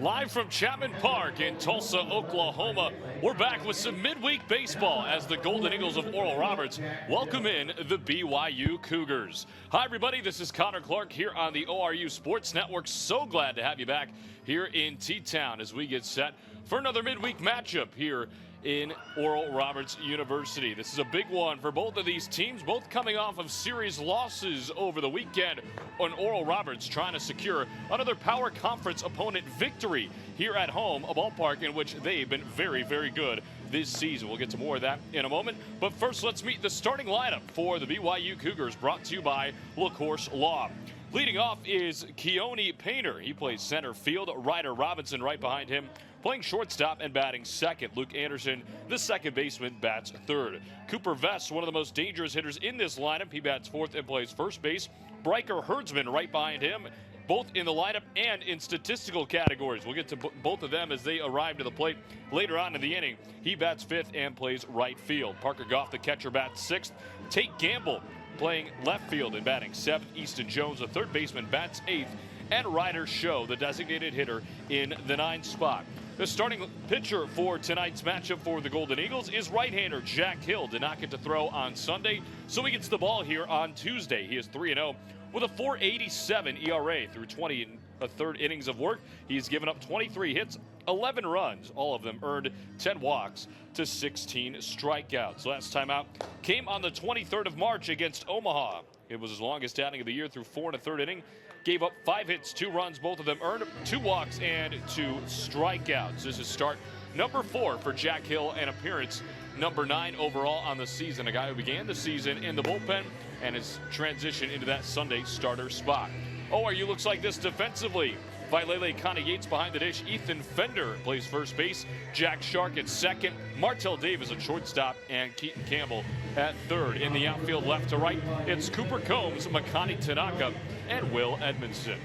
Live from Chapman Park in Tulsa, Oklahoma, we're back with some midweek baseball as the Golden Eagles of Oral Roberts welcome in the BYU Cougars. Hi, everybody. This is Connor Clark here on the ORU Sports Network. So glad to have you back here in T-Town as we get set for another midweek matchup here in Oral Roberts University. This is a big one for both of these teams, both coming off of series losses over the weekend on Oral Roberts trying to secure another Power Conference opponent victory here at home, a ballpark in which they've been very, very good this season. We'll get to more of that in a moment. But first, let's meet the starting lineup for the BYU Cougars, brought to you by LaCourse Law. Leading off is Keone Painter. He plays center field. Ryder Robinson right behind him, playing shortstop and batting second. Luke Anderson, the second baseman, bats third. Cooper Vest, one of the most dangerous hitters in this lineup. He bats fourth and plays first base. Bryker Herdsman right behind him, both in the lineup and in statistical categories. We'll get to both of them as they arrive to the plate later on in the inning. He bats fifth and plays right field. Parker Goff, the catcher, bats sixth. Tate Gamble playing left field and batting seventh. Easton Jones, the third baseman, bats eighth. And Ryder Show, the designated hitter, in the ninth spot. The starting pitcher for tonight's matchup for the Golden Eagles is right-hander Jack Hill. Did not get to throw on Sunday, so he gets the ball here on Tuesday. He is 3-0 with a .487 ERA through 20 and a third innings of work. He's given up 23 hits, 11 runs, all of them earned 10 walks to 16 strikeouts. Last time out came on the 23rd of March against Omaha. It was his longest outing of the year through 4 1/3 inning. Gave up 5 hits, 2 runs, both of them earned, 2 walks and 2 strikeouts. This is start number 4 for Jack Hill, and appearance number 9 overall on the season. A guy who began the season in the bullpen and has transitioned into that Sunday starter spot. ORU looks like this defensively. Vailele Connie Yates behind the dish. Ethan Fender plays first base. Jack Shark at second. Martell Davis at shortstop. And Keaton Campbell at third. In the outfield left to right, it's Cooper Combs, Makani Tanaka, and Will Edmondson.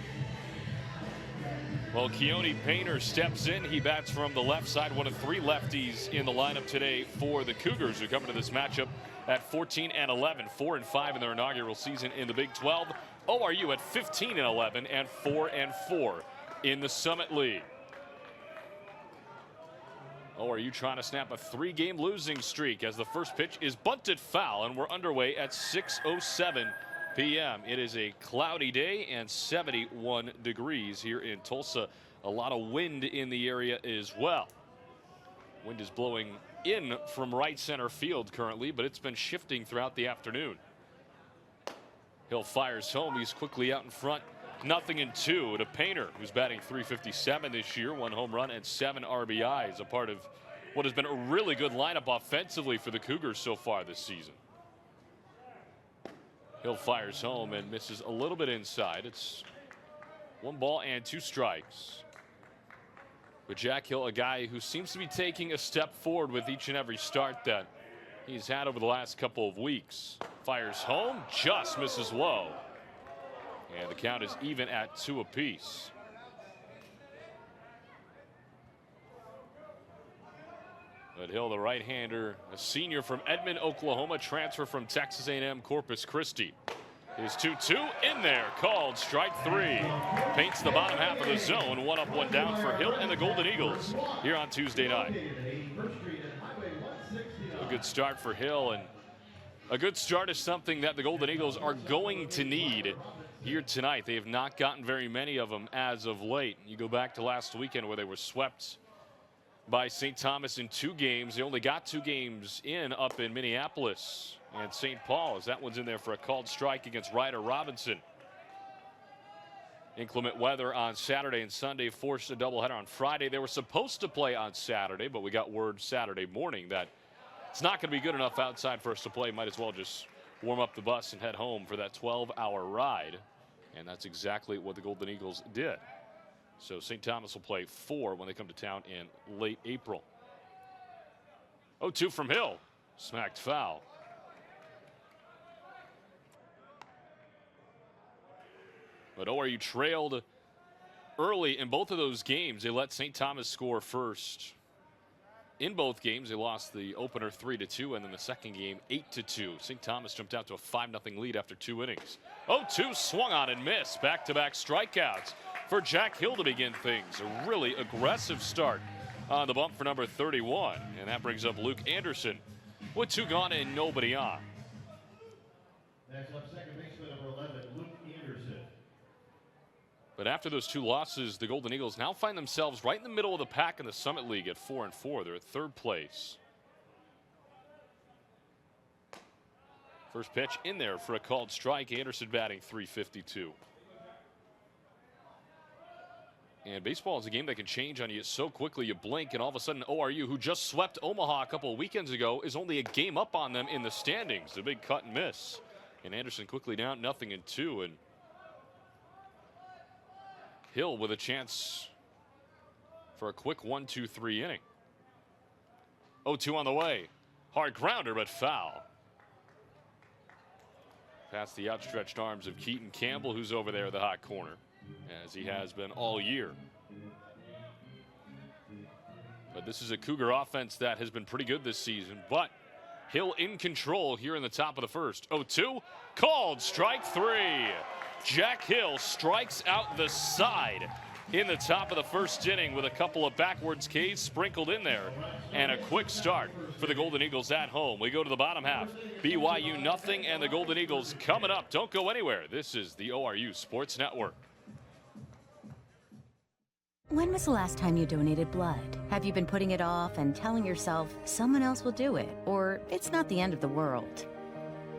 Well, Keone Painter steps in. He bats from the left side, one of 3 lefties in the lineup today for the Cougars, who come into this matchup at 14-11, 4-5 in their inaugural season in the Big 12. ORU at 15-11 and 4-4 in the Summit League. ORU trying to snap a 3-game losing streak as the first pitch is bunted foul, and we're underway at 6:07 p.m. It is a cloudy day and 71 degrees here in Tulsa. A lot of wind in the area as well. Wind is blowing in from right center field currently, but it's been shifting throughout the afternoon. Hill fires home. He's quickly out in front. 0-2 to Painter, who's batting .357 this year. 1 home run and 7 RBIs, a part of what has been a really good lineup offensively for the Cougars so far this season. Hill fires home and misses a little bit inside. It's 1 ball and 2 strikes. But Jack Hill, a guy who seems to be taking a step forward with each and every start that he's had over the last couple of weeks. Fires home, just misses low. And the count is even at 2 apiece. But Hill, the right-hander, a senior from Edmond, Oklahoma, transfer from Texas A&M Corpus Christi. His 2-2 in there, called strike 3. Paints the bottom half of the zone. 1 up, 1 down for Hill and the Golden Eagles here on Tuesday night. A good start for Hill, and a good start is something that the Golden Eagles are going to need here tonight. They have not gotten very many of them as of late. You go back to last weekend where they were swept by St. Thomas in 2 games. They only got 2 games in up in Minneapolis and St. Paul, as that one's in there for a called strike against Ryder Robinson. Inclement weather on Saturday and Sunday forced a doubleheader on Friday. They were supposed to play on Saturday, but we got word Saturday morning that it's not going to be good enough outside for us to play. Might as well just warm up the bus and head home for that 12-hour ride. And that's exactly what the Golden Eagles did. So St. Thomas will play 4 when they come to town in late April. 0-2 from Hill. Smacked foul. But ORU trailed early in both of those games. They let St. Thomas score first. In both games, they lost the opener 3-2, and then the second game 8-2. St. Thomas jumped out to a 5-0 lead after 2 innings. 0-2 swung on and missed. Back-to-back strikeouts for Jack Hill to begin things. A really aggressive start on the bump for number 31. And that brings up Luke Anderson with 2 gone and nobody on. Next up, second baseman number 11, Luke Anderson. But after those 2 losses, the Golden Eagles now find themselves right in the middle of the pack in the Summit League at 4-4. They're at 3rd place. First pitch in there for a called strike. Anderson batting .352. And baseball is a game that can change on you so quickly. You blink, and all of a sudden ORU, who just swept Omaha a couple of weekends ago, is only a game up on them in the standings. A big cut and miss. And Anderson quickly down 0-2. And Hill with a chance for a quick 1-2-3 inning. 0-2 on the way. Hard grounder, but foul. Past the outstretched arms of Keaton Campbell, who's over there in the hot corner, as he has been all year. But this is a Cougar offense that has been pretty good this season. But Hill in control here in the top of the first. 0-2, called strike 3. Jack Hill strikes out the side in the top of the first inning with a couple of backwards Ks sprinkled in there. And a quick start for the Golden Eagles at home. We go to the bottom half. BYU nothing, and the Golden Eagles coming up. Don't go anywhere. This is the ORU Sports Network. When was the last time you donated blood? Have you been putting it off and telling yourself someone else will do it, or it's not the end of the world?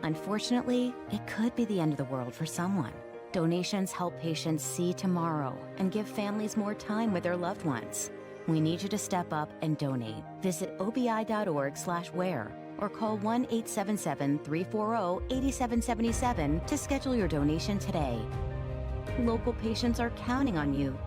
Unfortunately, it could be the end of the world for someone. Donations help patients see tomorrow and give families more time with their loved ones. We need you to step up and donate. Visit obi.org/wear or call 1-877-340-8777 to schedule your donation today. Local patients are counting on you.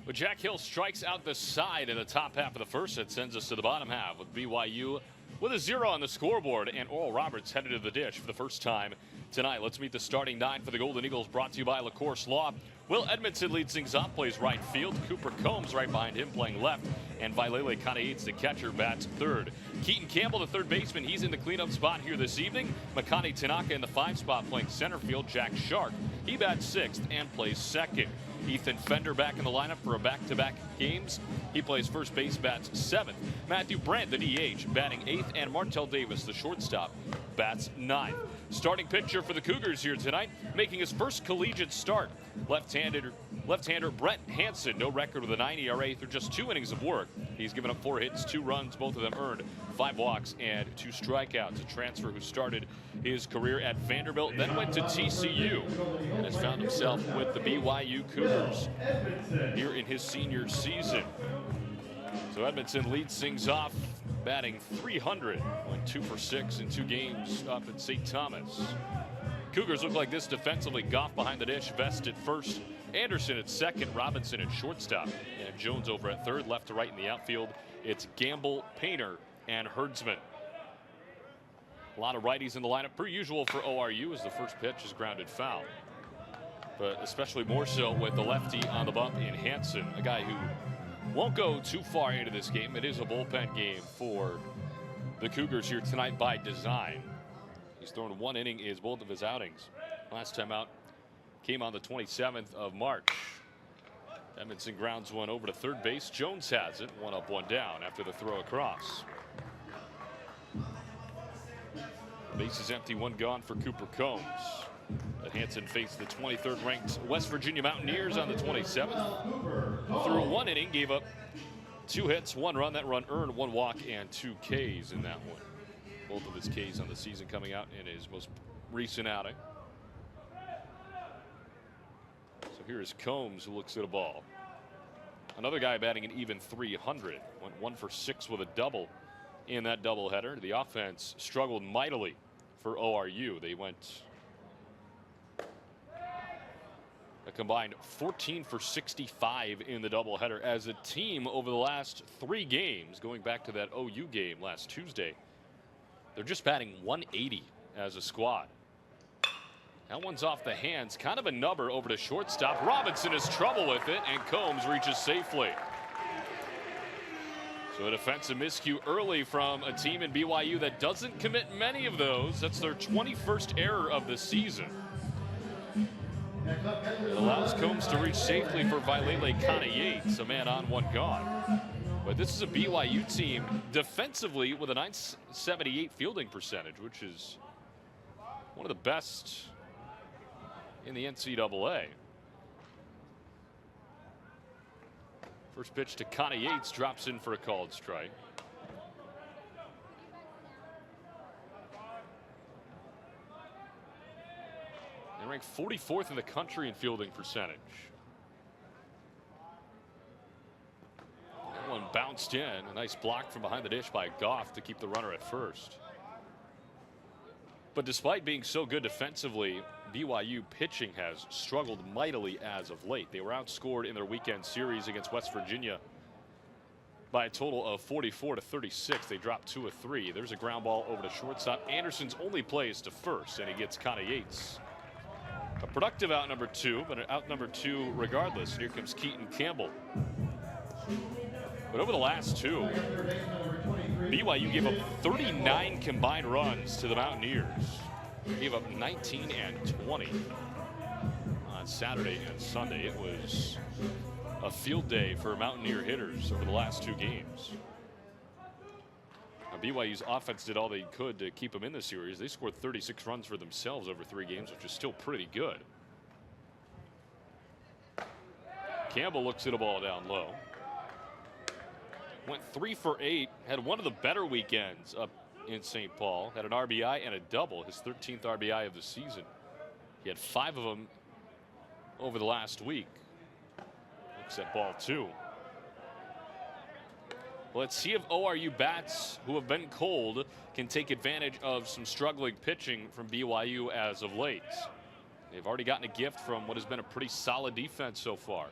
But Jack Hill strikes out the side in the top half of the first. That sends us to the bottom half with BYU with a 0 on the scoreboard, and Oral Roberts headed to the dish for the first time tonight. Let's meet the starting 9 for the Golden Eagles, brought to you by LaCourse Law. Will Edmondson leads things off, plays right field. Cooper Combs right behind him playing left, and Vailele Kanaitz, the catcher, bats third. Keaton Campbell, the third baseman, he's in the cleanup spot here this evening. Makani Tanaka in the 5 spot playing center field. Jack Shark, he bats 6th and plays 2nd. Ethan Fender back in the lineup for a back-to-back games. He plays first base, bats 7th. Matthew Brandt, the DH, batting 8th, and Martell Davis, the shortstop, bats 9th. Starting pitcher for the Cougars here tonight, making his first collegiate start. Left-hander Brett Hansen, no record with a 9 ERA through just 2 innings of work. He's given up 4 hits, 2 runs, both of them earned, 5 walks and 2 strikeouts. A transfer who started his career at Vanderbilt, then went to TCU, and has found himself with the BYU Cougars here in his senior season. So Edmondson leads things off, batting .300, went 2 for 6 in 2 games up at St. Thomas. Cougars look like this defensively. Goff behind the dish, Vest at first, Anderson at second, Robinson at shortstop, and Jones over at third. Left to right in the outfield, it's Gamble, Painter, and Herdsman. A lot of righties in the lineup, per usual for ORU, as the first pitch is grounded foul. But especially more so with the lefty on the bump in Hansen, a guy who won't go too far into this game. It is a bullpen game for the Cougars here tonight by design. He's thrown 1 inning in both of his outings. Last time out came on the 27th of March. Edmondson grounds one over to third base. Jones has it, 1 up, 1 down after the throw across. Base is empty, 1 gone for Cooper Combs. But Hanson faced the 23rd ranked West Virginia Mountaineers on the 27th. Through 1 inning, gave up 2 hits, 1 run. That run earned 1 walk and 2 Ks in that one. Both of his Ks on the season coming out in his most recent outing. So here is Combs, who looks at a ball. Another guy batting an even 300. Went 1 for 6 with a double in that doubleheader. The offense struggled mightily for ORU. They went a combined 14 for 65 in the doubleheader as a team over the last 3 games, going back to that OU game last Tuesday. They're just batting 180 as a squad. That one's off the hands, kind of a nubber over to shortstop. Robinson has trouble with it, and Combs reaches safely. So a defensive miscue early from a team in BYU that doesn't commit many of those. That's their 21st error of the season. It allows Combs to reach safely for Vailele Kana-Yates, a man on, 1 gone. But this is a BYU team defensively with a .978 fielding percentage, which is one of the best in the NCAA. First pitch to Kana-Yates, drops in for a called strike. They rank 44th in the country in fielding percentage. That one bounced in. A nice block from behind the dish by Goff to keep the runner at first. But despite being so good defensively, BYU pitching has struggled mightily as of late. They were outscored in their weekend series against West Virginia by a total of 44-36. They dropped 2 of 3. There's a ground ball over to shortstop. Anderson's only play is to first, and he gets Kana-Yates. A productive out number 2, but an out number 2 regardless. And here comes Keaton Campbell. But over the last 2, BYU gave up 39 combined runs to the Mountaineers. Gave up 19 and 20 on Saturday and Sunday. It was a field day for Mountaineer hitters over the last 2 games. Now, BYU's offense did all they could to keep them in the series. They scored 36 runs for themselves over 3 games, which is still pretty good. Campbell looks at a ball down low. Went 3 for 8, had one of the better weekends up in St. Paul. Had an RBI and a double, his 13th RBI of the season. He had 5 of them over the last week. Looks at ball 2. Let's see if ORU bats who have been cold can take advantage of some struggling pitching from BYU as of late. They've already gotten a gift from what has been a pretty solid defense so far.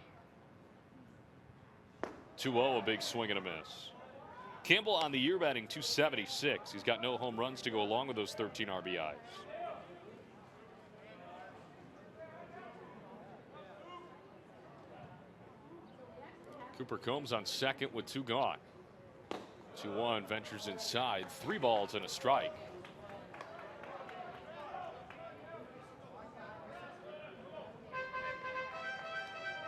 2-0, a big swing and a miss. Campbell on the year batting .276. He's got no home runs to go along with those 13 RBIs. Cooper Combs on second with 2 gone. 2-1, ventures inside, 3 balls and a strike.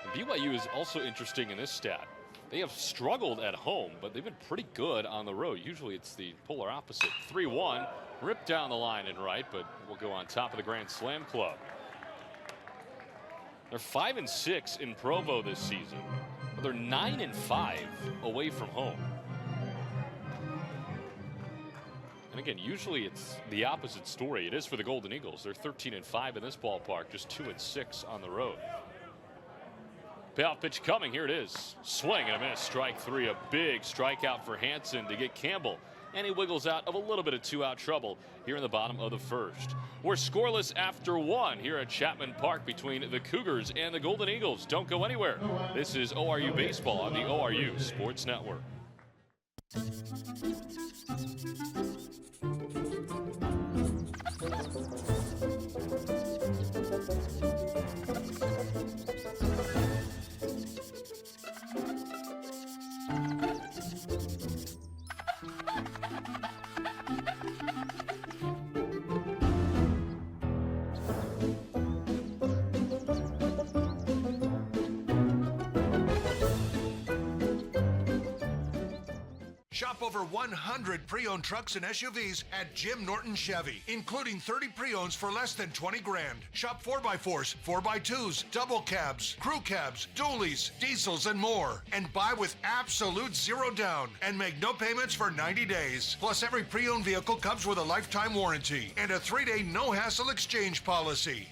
And BYU is also interesting in this stat. They have struggled at home, but they've been pretty good on the road. Usually it's the polar opposite. 3-1, ripped down the line and right, but will go on top of the Grand Slam Club. They're 5-6 in Provo this season, but they're 9-5 away from home. And again, usually it's the opposite story. It is for the Golden Eagles. They're 13-5 in this ballpark, just 2-6 on the road. Payoff pitch coming. Here it is. Swing and a miss. Strike 3. A big strikeout for Hanson to get Campbell. And he wiggles out of a little bit of 2-out trouble here in the bottom of the first. We're scoreless after 1 here at Chapman Park between the Cougars and the Golden Eagles. Don't go anywhere. This is ORU Baseball on the ORU Sports Network. Shop over 100 pre-owned trucks and SUVs at Jim Norton Chevy, including 30 pre-owns for less than 20 grand. Shop 4x4s, 4x2s, double cabs, crew cabs, dualies, diesels, and more. And buy with absolute zero down and make no payments for 90 days. Plus, every pre-owned vehicle comes with a lifetime warranty and a 3-day no-hassle exchange policy.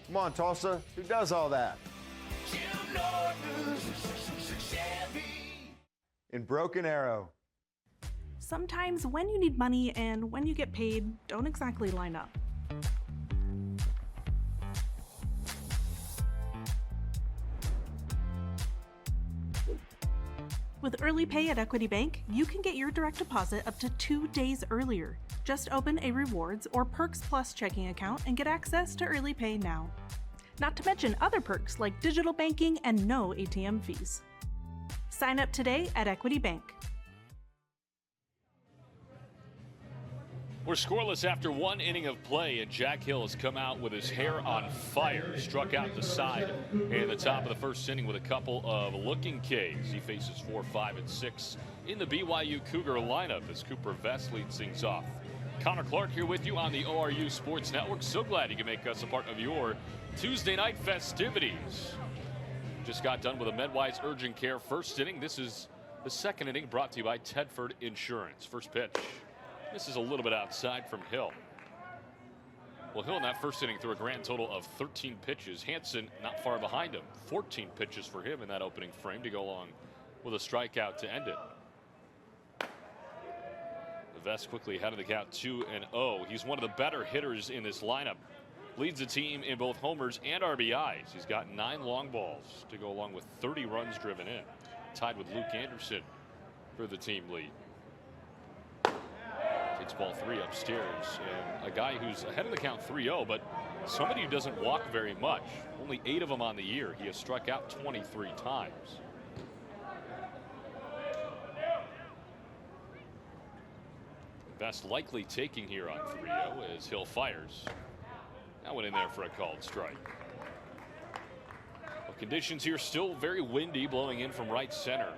Come on, Tulsa. Who does all that? Jim Norton Chevy. In Broken Arrow. Sometimes when you need money and when you get paid don't exactly line up. With Early Pay at Equity Bank, you can get your direct deposit up to 2 days earlier. Just open a Rewards or Perks Plus checking account and get access to Early Pay now. Not to mention other perks like digital banking and no ATM fees. Sign up today at Equity Bank. We're scoreless after 1 inning of play, and Jack Hill has come out with his hair on fire. Struck out the side in the top of the first inning with a couple of looking Ks. He faces 4, 5, and 6 in the BYU Cougar lineup as Cooper Vest leads things off. Connor Clark here with you on the ORU Sports Network. So glad you can make us a part of your Tuesday night festivities. Just got done with a MedWise Urgent Care first inning. This is the second inning brought to you by Tedford Insurance. First pitch. This is a little bit outside from Hill. Well, Hill in that first inning threw a grand total of 13 pitches. Hansen not far behind him. 14 pitches for him in that opening frame to go along with a strikeout to end it. The Vest quickly ahead of the count 2-0. He's one of the better hitters in this lineup. Leads the team in both homers and RBIs. He's got 9 long balls to go along with 30 runs driven in. Tied with Luke Anderson for the team lead. Takes ball 3 upstairs, and a guy who's ahead of the count 3-0, but somebody who doesn't walk very much. Only 8 of them on the year. He has struck out 23 times. Best likely taking here on 3-0 as Hill fires. That went in there for a called strike. Well, conditions here still very windy, blowing in from right center.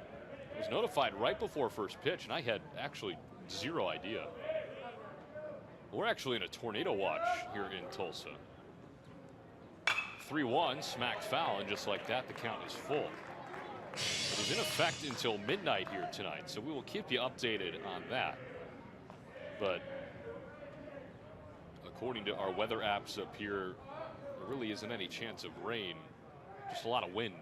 I was notified right before first pitch, and I had actually zero idea. We're actually in a tornado watch here in Tulsa. 3-1, smacked foul, and just like that, the count is full. It is in effect until midnight here tonight, so we will keep you updated on that. But according to our weather apps up here, there really isn't any chance of rain, just a lot of wind.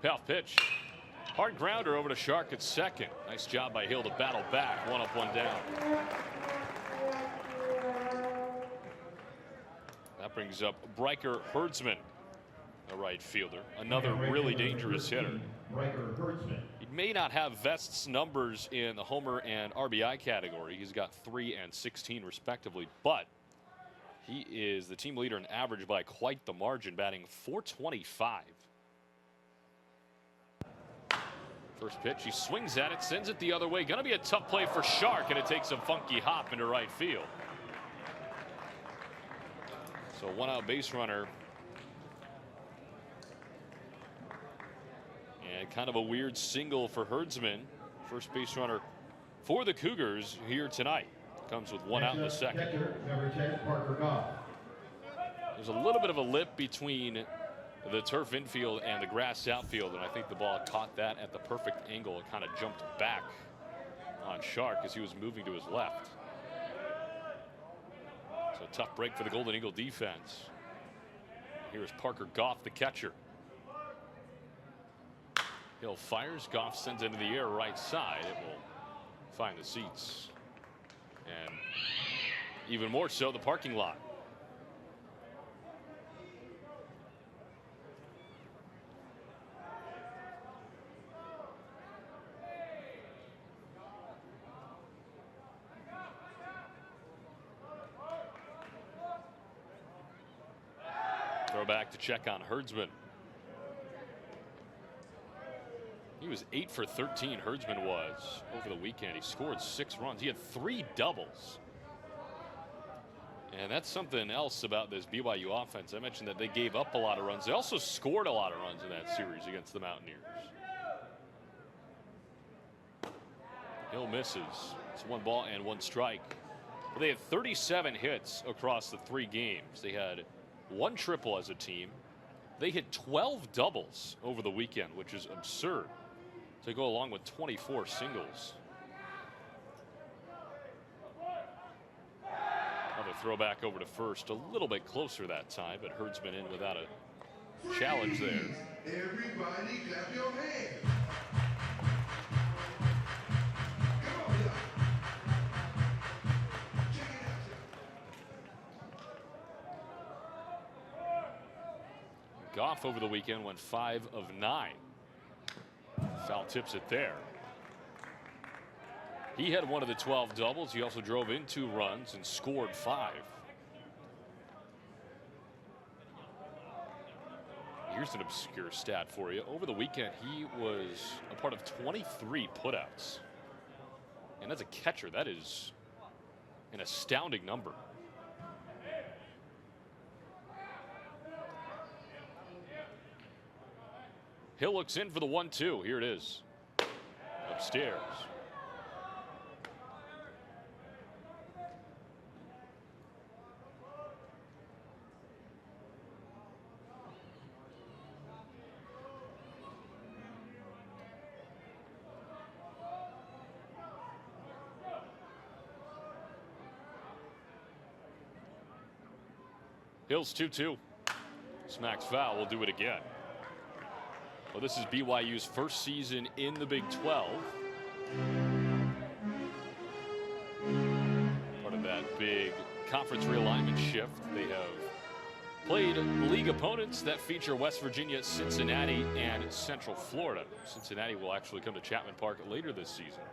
Payoff pitch. Hard grounder over to Shark at second. Nice job by Hill to battle back. 1 up, 1 down. That brings up Bryker Herdsman, a right fielder. Another really dangerous hitter. He may not have Vest's numbers in the homer and RBI category. He's got 3 and 16 respectively, but he is the team leader in average by quite the margin, batting .425. First pitch, he swings at it, sends it the other way. Going to be a tough play for Shark, and it takes a funky hop into right field. So 1 out base runner. And kind of a weird single for Herdsman. First base runner for the Cougars here tonight. Comes with 1 out in the second. Number 10, Parker Goff. There's a little bit of a lip between the turf infield and the grass outfield, and I think the ball caught that at the perfect angle. It kind of jumped back on Shark as he was moving to his left. So a tough break for the Golden Eagle defense. Here is Parker Goff, the catcher. Hill fires. Goff sends it into the air right side. It will find the seats. And even more so, the parking lot. Throw back to check on Herdsman. He was 8 for 13. Herdsman was over the weekend. He scored 6 runs. He had 3 doubles. And that's something else about this BYU offense. I mentioned that they gave up a lot of runs. They also scored a lot of runs in that series against the Mountaineers. Hill misses. It's 1 ball and 1 strike. Well, they had 37 hits across the 3 games. They had 1 triple as a team. They hit 12 doubles over the weekend, which is absurd, to go along with 24 singles. Another throwback over to first, a little bit closer that time, but Herdsman in without a challenge there. Everybody clap your hands. Goff over the weekend went 5 of 9. Foul tips it there. He had 1 of the 12 doubles. He also drove in 2 runs and scored 5. Here's an obscure stat for you. Over the weekend, he was a part of 23 putouts. And as a catcher, that is an astounding number. Hill looks in for the 1-2. Here it is. Upstairs. Hill's 2-2. Smacks foul. We'll do it again. Well, this is BYU's first season in the Big 12. Part of that big conference realignment shift. They have played league opponents that feature West Virginia, Cincinnati, and Central Florida. Cincinnati will actually come to Chapman Park later this season.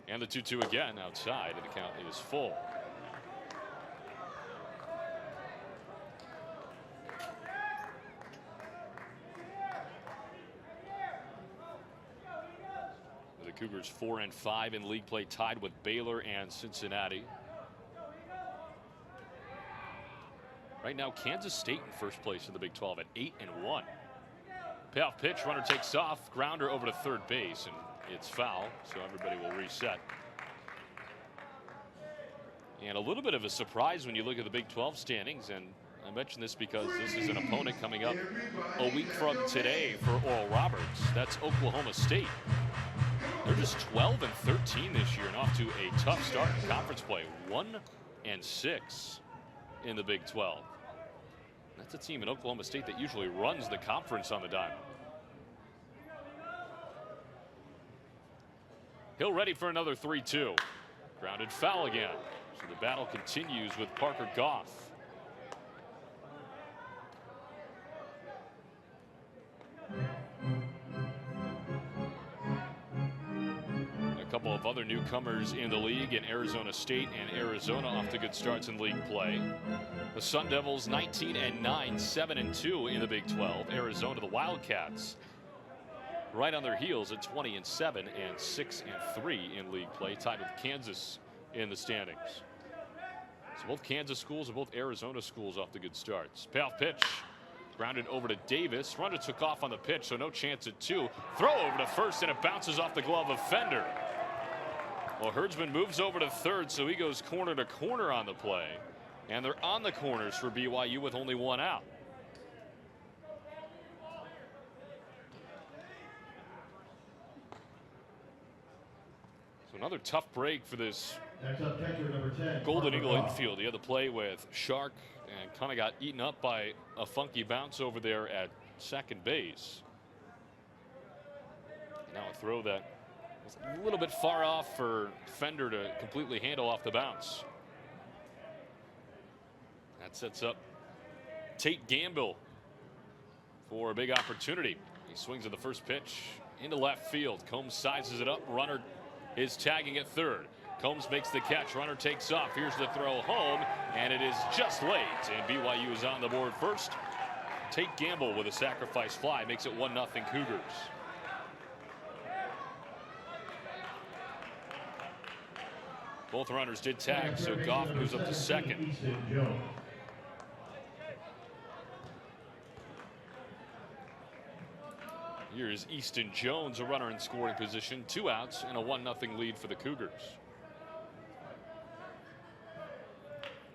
And the 2-2 again outside, and the count is full. The Cougars 4-5 in league play, tied with Baylor and Cincinnati. Right now, Kansas State in first place in the Big 12 at 8-1. Payoff pitch, runner takes off, grounder over to third base, and it's foul, so everybody will reset. And a little bit of a surprise when you look at the Big 12 standings, and I mention this because this is an opponent coming up a week from today for Oral Roberts. That's Oklahoma State. They're just 12-13 this year and off to a tough start in conference play. 1-6 in the Big 12. That's a team in Oklahoma State that usually runs the conference on the dime. Hill ready for another 3-2. Grounded foul again. So the battle continues with Parker Goff. A couple of other newcomers in the league in Arizona State and Arizona off to good starts in league play. The Sun Devils 19-9, 7-2 in the Big 12. Arizona, the Wildcats, right on their heels at 20-7 and 6-3 in league play, tied with Kansas in the standings. So both Kansas schools and both Arizona schools off to good starts. Payoff pitch, grounded over to Davis. Runner took off on the pitch, so no chance at 2. Throw over to first, and it bounces off the glove of Fender. Well, Herdsman moves over to third, so he goes corner to corner on the play. And they're on the corners for BYU with only 1 out. So another tough break for this Next up, catcher number 10, Golden Parker Eagle Goff. infield. He had to play with Shark and kind of got eaten up by a funky bounce over there at second base. Now a throw that was a little bit far off for Fender to completely handle off the bounce. That sets up Tate Gamble for a big opportunity. He swings at the first pitch into left field. Combs sizes it up. Runner is tagging at third. Combs makes the catch. Runner takes off. Here's the throw home, and it is just late. And BYU is on the board first. Tate Gamble with a sacrifice fly makes it 1-0 Cougars. Both runners did tag, so Goff moves up to second. Here's Easton Jones, a runner in scoring position, 2 outs and a 1-0 lead for the Cougars.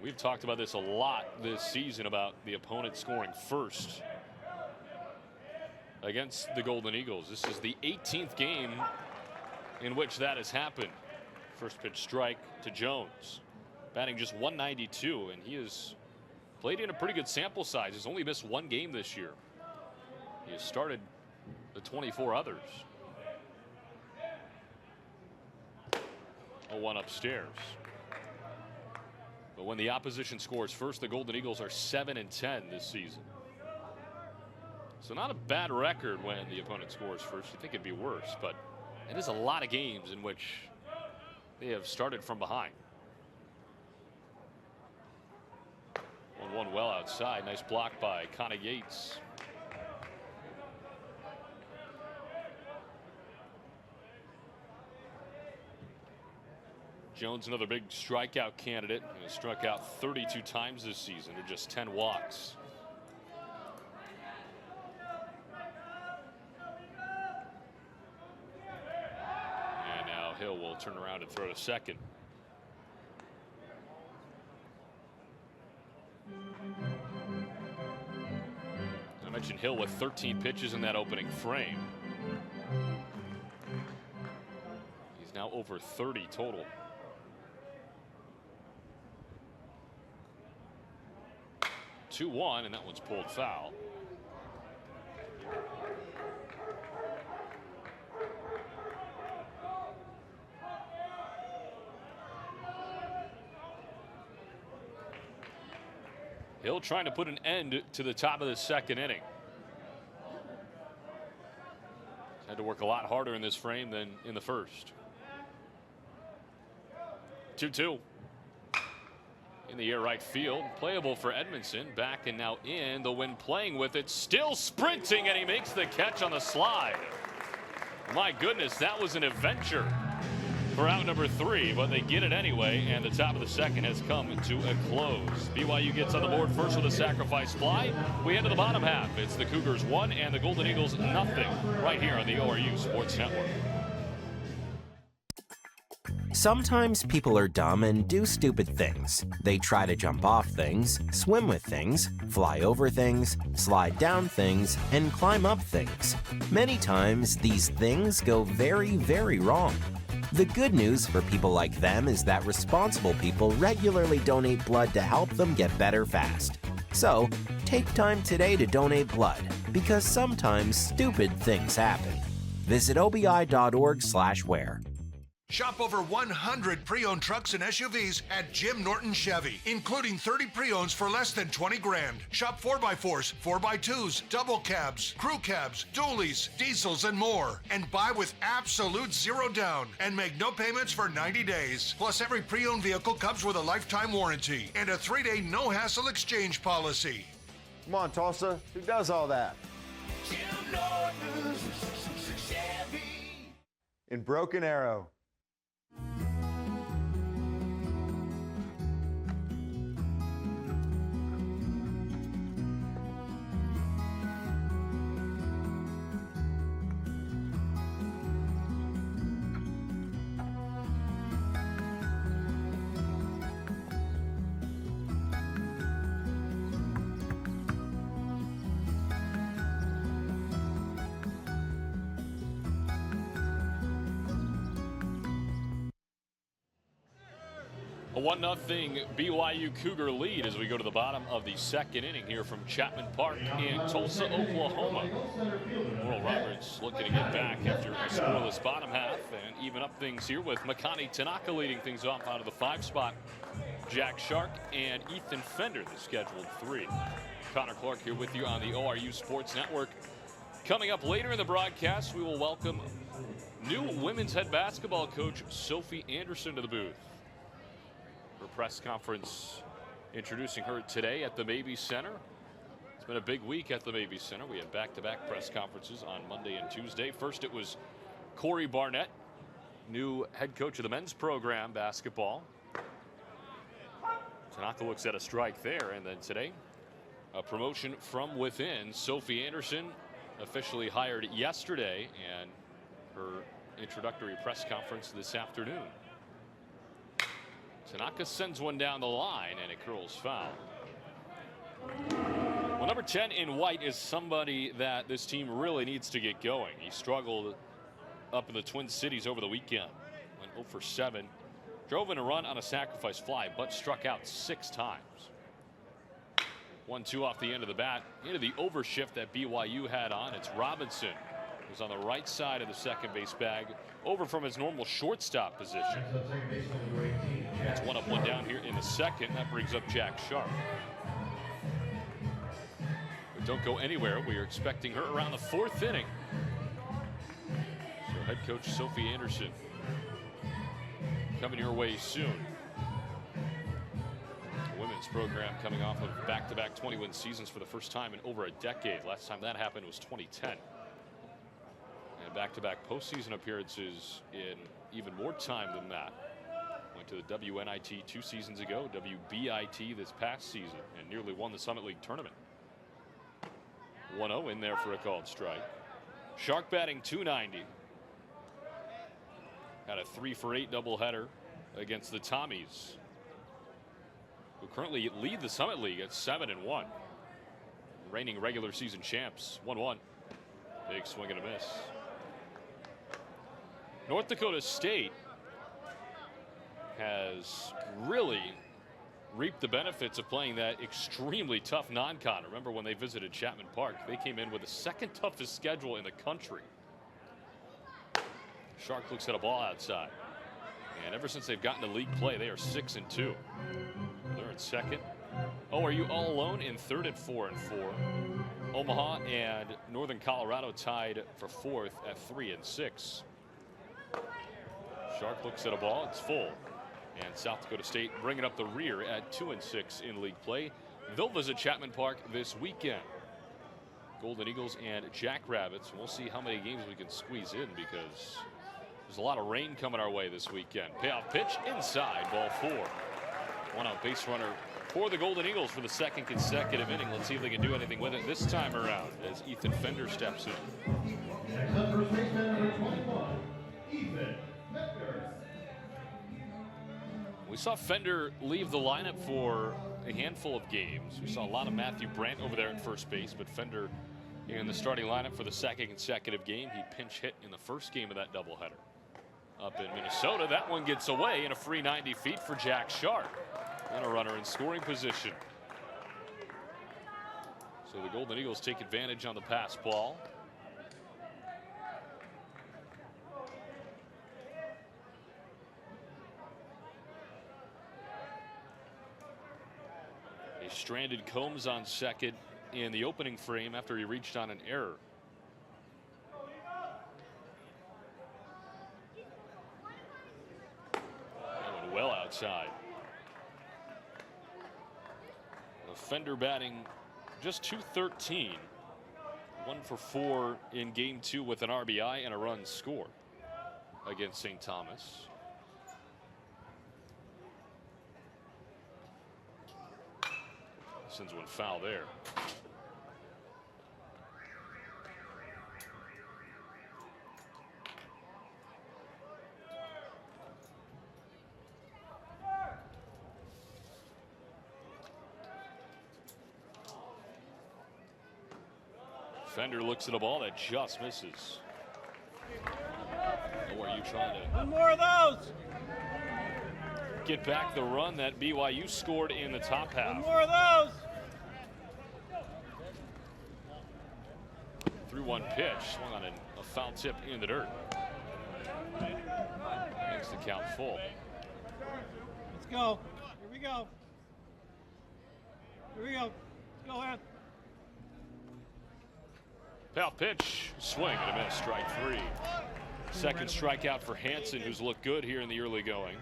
We've talked about this a lot this season about the opponent scoring first against the Golden Eagles. This is the 18th game in which that has happened. First pitch strike to Jones, batting just 192, and he has played in a pretty good sample size. He's only missed 1 game this year. He has started the 24 others. 0-1 upstairs. But when the opposition scores first, the Golden Eagles are 7-10 this season. So not a bad record when the opponent scores first. You think it'd be worse, but it is a lot of games in which they have started from behind. 1-1 well outside. Nice block by Connor Yates. Jones, another big strikeout candidate. He has struck out 32 times this season to just 10 walks. And now Hill will turn around and throw to second. I mentioned Hill with 13 pitches in that opening frame. He's now over 30 total. 2-1, and that one's pulled foul. Hill trying to put an end to the top of the second inning. Had to work a lot harder in this frame than in the first. 2-2. In the air right field, playable for Edmondson. Back and now in. The Wind playing with it, still sprinting, and he makes the catch on the slide. My goodness, that was an adventure for out number 3, but they get it anyway, and the top of the second has come to a close. BYU gets on the board first with a sacrifice fly. We head to the bottom half. It's the Cougars 1 and the Golden Eagles 0 right here on the ORU Sports Network. Sometimes people are dumb and do stupid things. They try to jump off things, swim with things, fly over things, slide down things, and climb up things. Many times, these things go very, very wrong. The good news for people like them is that responsible people regularly donate blood to help them get better fast. So, take time today to donate blood, because sometimes stupid things happen. Visit obi.org/wear. Shop over 100 pre-owned trucks and SUVs at Jim Norton Chevy, including 30 pre-owns for less than 20 grand. Shop 4x4s, 4x2s, double cabs, crew cabs, dualies, diesels, and more. And buy with absolute zero down and make no payments for 90 days. Plus, every pre-owned vehicle comes with a lifetime warranty and a 3-day no-hassle exchange policy. Come on, Tulsa. Who does all that? Jim Norton Chevy. In Broken Arrow. A 1-0 BYU Cougar lead as we go to the bottom of the second inning here from Chapman Park in Tulsa, Oklahoma. Oral Roberts looking to get back after a scoreless bottom half and even up things here with Makani Tanaka leading things off out of the 5 spot. Jack Shark and Ethan Fender, the scheduled 3. Connor Clark here with you on the ORU Sports Network. Coming up later in the broadcast, we will welcome new women's head basketball coach Sophie Anderson to the booth. Her press conference introducing her today at the Mabee Center. It's been a big week at the Mabee Center. We had back-to-back press conferences on Monday and Tuesday. First it was Corey Barnett, new head coach of the men's program basketball. Tanaka looks at a strike there, and then today a promotion from within. Sophie Anderson officially hired yesterday, and her introductory press conference this afternoon. Tanaka sends one down the line, and it curls foul. Well, number 10 in white is somebody that this team really needs to get going. He struggled up in the Twin Cities over the weekend. Went 0 for 7. Drove in a run on a sacrifice fly, but struck out 6 times. 1-2 off the end of the bat. Into the overshift that BYU had on. It's Robinson, who's on the right side of the second base bag, over from his normal shortstop position. It's 1 up, 1 down here in the second. That brings up Jack Sharp. But don't go anywhere. We are expecting her around the 4th inning. So head coach Sophie Anderson coming your way soon. The women's program coming off of back-to-back 20-win seasons for the first time in over a decade. Last time that happened was 2010. And back-to-back postseason appearances in even more time than that. Went to the WNIT 2 seasons ago, WBIT this past season, and nearly won the Summit League tournament. 1-0 in there for a called strike. Shark batting .290. Had a 3 for 8 doubleheader against the Tommies, who currently lead the Summit League at 7-1. Reigning regular season champs, 1-1. Big swing and a miss. North Dakota State has really reaped the benefits of playing that extremely tough non-con. Remember when they visited Chapman Park, they came in with the 2nd toughest schedule in the country. Shark looks at a ball outside. And ever since they've gotten to league play, they are 6-2. They're in second. ORU all alone in third at 4-4. Omaha and Northern Colorado tied for 4th at 3-6. Shark looks at a ball, it's full. And South Dakota State bringing up the rear at 2-6 in league play. They'll visit Chapman Park this weekend. Golden Eagles and Jackrabbits. We'll see how many games we can squeeze in, because there's a lot of rain coming our way this weekend. Payoff pitch inside, ball 4. 1 out base runner for the Golden Eagles for the 2nd consecutive inning. Let's see if they can do anything with it this time around as Ethan Fender steps in. Next up, first baseman number 21, Ethan Fender. We saw Fender leave the lineup for a handful of games. We saw a lot of Matthew Brandt over there at first base, but Fender in the starting lineup for the 2nd consecutive game. He pinch hit in the first game of that doubleheader. Up in Minnesota, that one gets away, and a free 90 feet for Jack Sharp. And a runner in scoring position. So the Golden Eagles take advantage on the pass ball. A stranded Combs on second in the opening frame after he reached on an error. That went well outside. Fender batting just .213. 1 for 4 in game 2 with an RBI and a run scored against St. Thomas. Sends one foul there. Fender looks at a ball that just misses. Or are you trying to One more of those. get back the run that BYU scored in the top half? One more of those. Through one pitch, swung on a foul tip in the dirt. Makes the count full. Let's go. Here we go. Here we go. Let's go ahead. Payoff pitch, swing and a miss, strike 3. Second strikeout for Hansen, who's looked good here in the early going.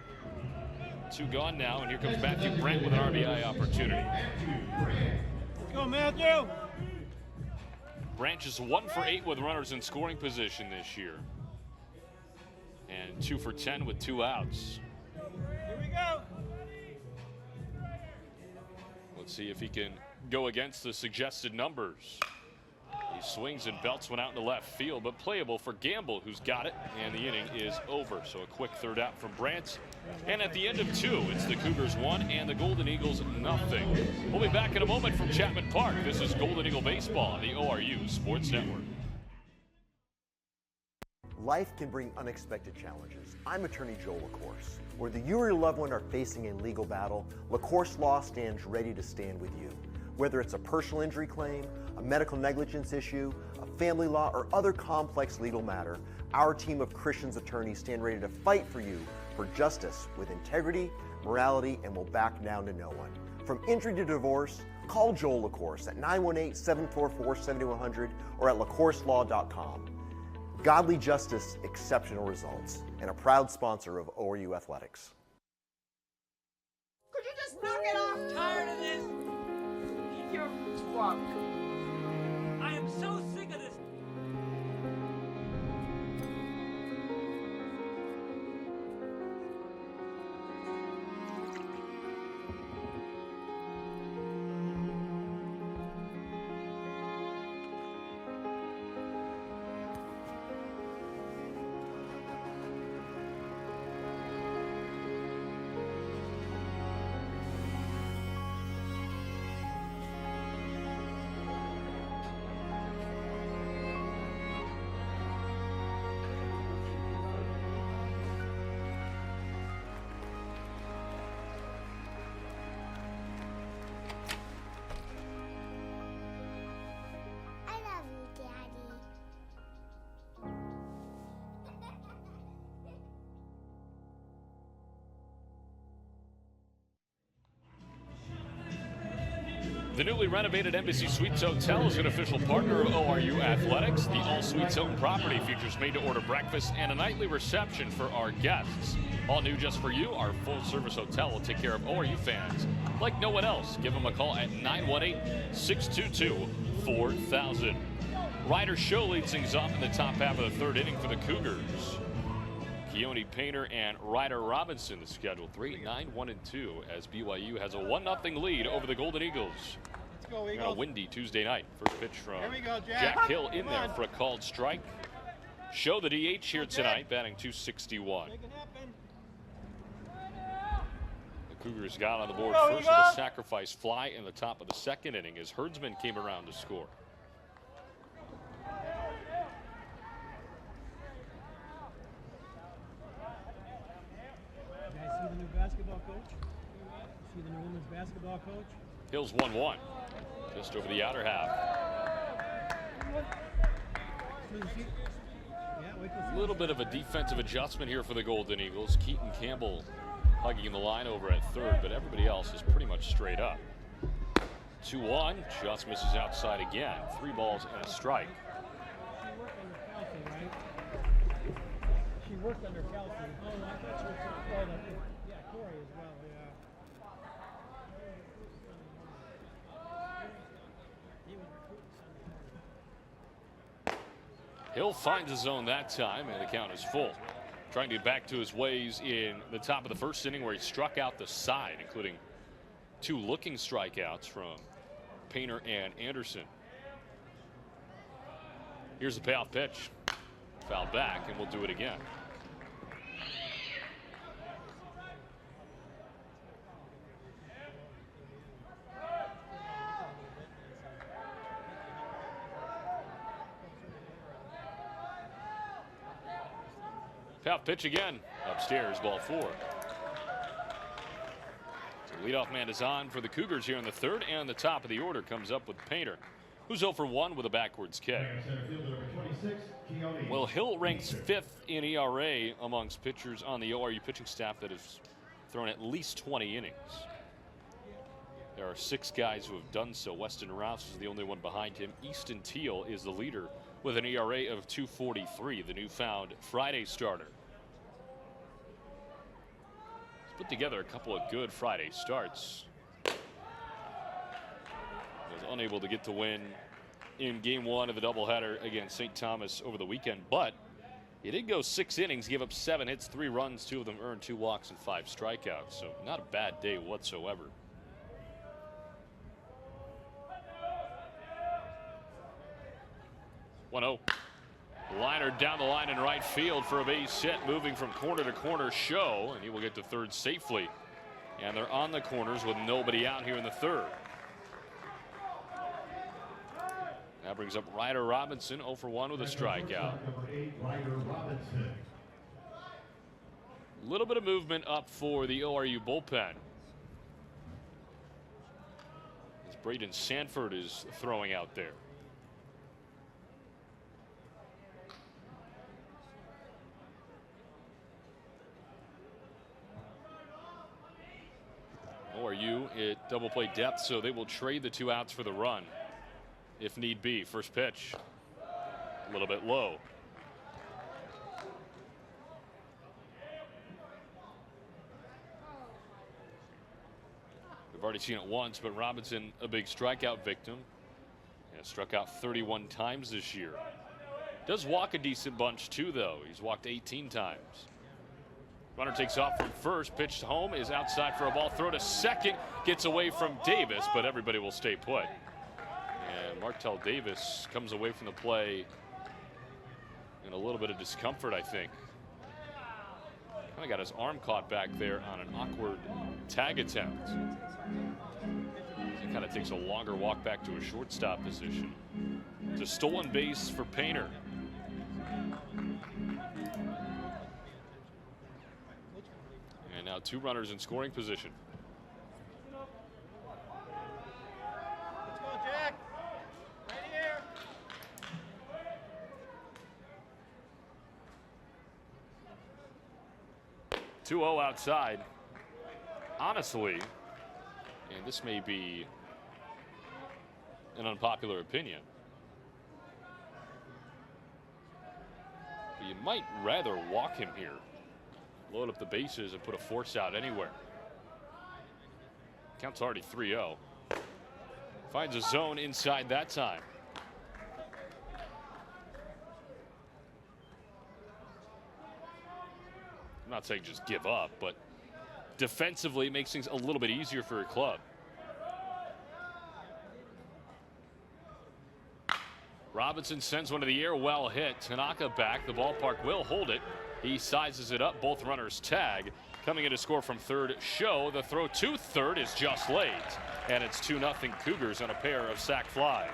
2 gone now, and here comes Matthew Brent with an RBI opportunity. Let's go, Matthew. Branch is 1 for 8 with runners in scoring position this year. And 2 for 10 with 2 outs. Here we go. Let's see if he can go against the suggested numbers. He swings and belts one out in the left field, but playable for Gamble, who's got it, and the inning is over. So a quick third out from Brant. And at the end of 2, it's the Cougars 1 and the Golden Eagles nothing. We'll be back in a moment from Chapman Park. This is Golden Eagle Baseball on the ORU Sports Network. Life can bring unexpected challenges. I'm attorney Joel LaCourse. Whether you or your loved one are facing a legal battle, LaCourse Law stands ready to stand with you. Whether it's a personal injury claim, a medical negligence issue, a family law, or other complex legal matter, our team of Christians attorneys stand ready to fight for you for justice with integrity, morality, and will back down to no one. From injury to divorce, call Joel LaCourse at 918-744-7100 or at LaCourseLaw.com. Godly justice, exceptional results, and a proud sponsor of ORU Athletics. Could you just knock it off? Tired of this? You're drunk. I am so sick of this. The newly renovated Embassy Suites Hotel is an official partner of ORU Athletics. The All Suites Hilton property features made-to-order breakfast and a nightly reception for our guests. All new just for you, our full-service hotel will take care of ORU fans like no one else. Give them a call at 918-622-4000. Ryder Show leads things off in the top half of the third inning for the Cougars. Keone Painter and Ryder Robinson, the schedule 3-9-1-2 as BYU has a 1-0 lead over the Golden Eagles. Let's go, Eagles. On a windy Tuesday night. First pitch from Here we go, Jack Hill in there for a called strike. Show the DH here tonight, batting .261. Make it happen. The Cougars got on the board Go, first with Eagles. a sacrifice fly in the top of the second inning as Herdsman came around to score. See the new basketball coach? See the new women's basketball coach? Hill's 1-1, just over the outer half. A little bit of a defensive adjustment here for the Golden Eagles. Keaton Campbell hugging the line over at third, but everybody else is pretty much straight up. 2-1, just misses outside again. 3 balls and a strike. She worked under Kelsey. Oh, I thought she was yeah, Corey as well, yeah. Hill finds his zone that time, and the count is full. Trying to get back to his ways in the top of the first inning where he struck out the side, including 2 looking strikeouts from Painter and Anderson. Here's the payoff pitch. Foul back, and we'll do it again. Payoff pitch again. Upstairs, ball 4. So leadoff man is on for the Cougars here in the third, and the top of the order comes up with Painter, who's 0 for 1 with a backwards kick. Well, Hill ranks 5th in ERA amongst pitchers on the ORU pitching staff that has thrown at least 20 innings. There are 6 guys who have done so. Weston Rouse is the only one behind him. Easton Teal is the leader with an ERA of 2.43, the newfound Friday starter. He's put together a couple of good Friday starts. Was unable to get the win in game 1 of the doubleheader against St. Thomas over the weekend, but he did go 6 innings, give up 7 hits, 3 runs, 2 of them earned, 2 walks, and 5 strikeouts. So not a bad day whatsoever. 1-0. Liner down the line in right field for a base hit, moving from corner to corner. Show, and he will get to third safely. And they're on the corners with nobody out here in the third. That brings up Ryder Robinson, 0 for 1 with a strikeout. A little bit of movement up for the ORU bullpen. As Braden Sanford is throwing out there. ORU at double play depth, so they will trade the 2 outs for the run if need be. First pitch, a little bit low. We've already seen it once, but Robinson, a big strikeout victim. Yeah, struck out 31 times this year. Does walk a decent bunch too, though. He's walked 18 times. Runner takes off from first, pitched home, is outside for a ball, throw to second, gets away from Davis, but everybody will stay put. And Martell Davis comes away from the play in a little bit of discomfort, I think. Kind of got his arm caught back there on an awkward tag attempt. He kind of takes a longer walk back to a shortstop position. It's a stolen base for Painter. And now 2 runners in scoring position. Let's go, Jack. Right here. 2-0 outside. Honestly, and this may be an unpopular opinion, but you might rather walk him here. Load up the bases and put a force out anywhere. Count's already 3-0. Finds a zone inside that time. I'm not saying just give up, but defensively it makes things a little bit easier for your club. Robinson sends one to the air, well hit. Tanaka back, the ballpark will hold it. He sizes it up, both runners tag. Coming in to score from third, Show. The throw to third is just late. And it's 2-0 Cougars on a pair of sac flies.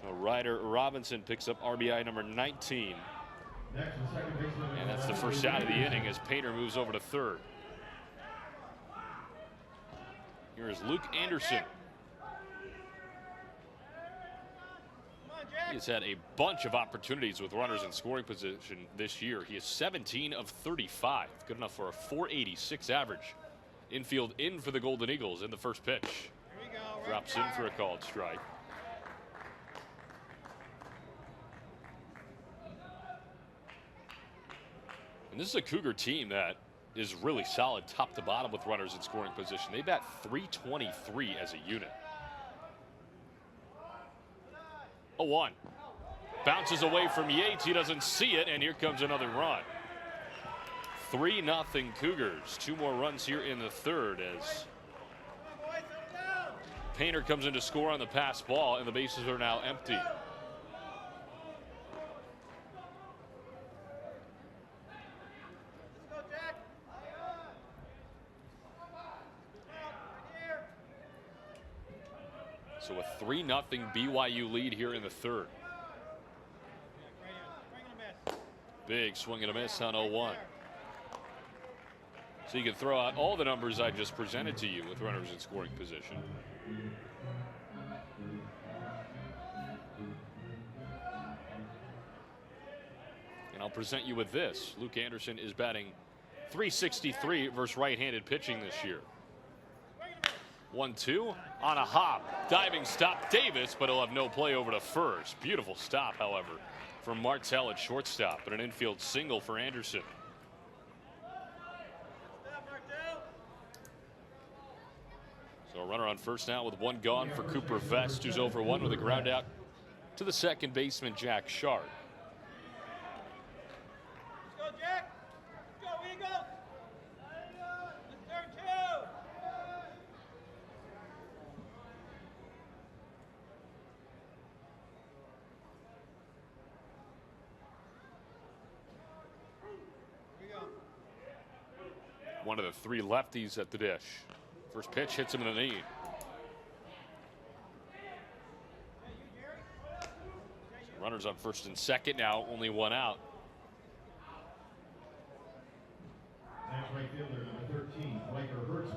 So Ryder Robinson picks up RBI number 19. And that's the first out of the inning as Painter moves over to third. Here is Luke Anderson. He has had a bunch of opportunities with runners in scoring position this year. He is 17 of 35. Good enough for a .486 average. Infield in for the Golden Eagles in the first pitch. Drops in for a called strike. And this is a Cougar team that is really solid top to bottom with runners in scoring position. They bat .323 as a unit. 0-1. Bounces away from Yates. He doesn't see it, and here comes another run. 3-0 Cougars. 2 more runs here in the third as Painter comes in to score on the pass ball, and the bases are now empty. So a 3-0 BYU lead here in the third. Big swing and a miss on 0-1. So you can throw out all the numbers I just presented to you with runners in scoring position. And I'll present you with this. Luke Anderson is batting .363 versus right-handed pitching this year. 1-2 on a hop. Diving stop Davis, but he'll have no play over to first. Beautiful stop, however, from Martell at shortstop, but an infield single for Anderson. So a runner on first now with 1 gone for Cooper Vest, who's over 1 with a ground out to the second baseman, Jack Sharp. Let's go, Jack. Let's go, Eagles. Let's turn 2. one of the three lefties at the dish. First pitch hits him in the knee. So runners on first and second now, only one out.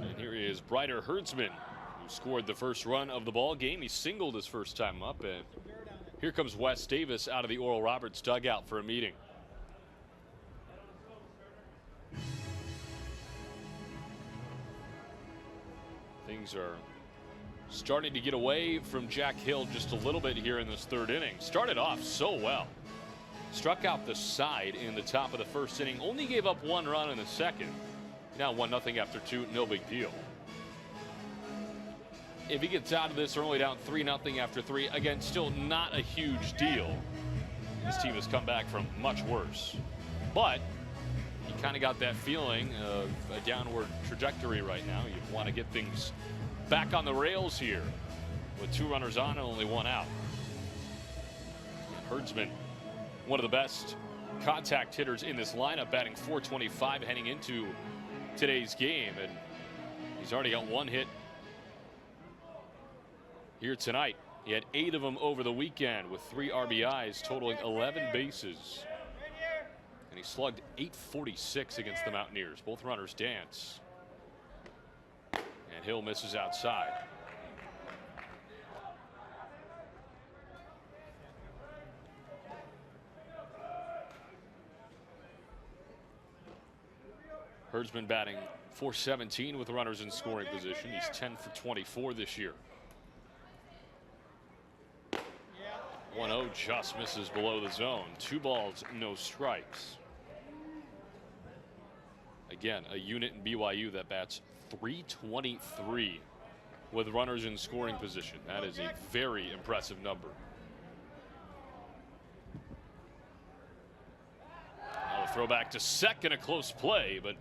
And here is Brighter Herdsman, who scored the first run of the ball game. He singled his first time up, and here comes Wes Davis out of the Oral Roberts dugout for a meeting. Things are starting to get away from Jack Hill just a little bit here in this third inning. Started off so well. Struck out the side in the top of the first inning. Only gave up one run in the second. Now 1-0 after two, no big deal. If he gets out of this early, down 3-0 after three, again, still not a huge deal. This team has come back from much worse. But you kind of got that feeling of a downward trajectory right now. You want to get things back on the rails here with two runners on and only one out. Herdsman, one of the best contact hitters in this lineup, batting .425 heading into today's game, and he's already got one hit here tonight. He had 8 of them over the weekend with 3 RBIs, totaling 11 bases. And he slugged .846 against the Mountaineers. Both runners dance. And Hill misses outside. Herdsman batting .417 with runners in scoring position. He's 10 for 24 this year. 1-0 just misses below the zone. 2 balls, no strikes. Again, a unit in BYU that bats .323 with runners in scoring position. That is a very impressive number. Now a throw back to second, a close play, but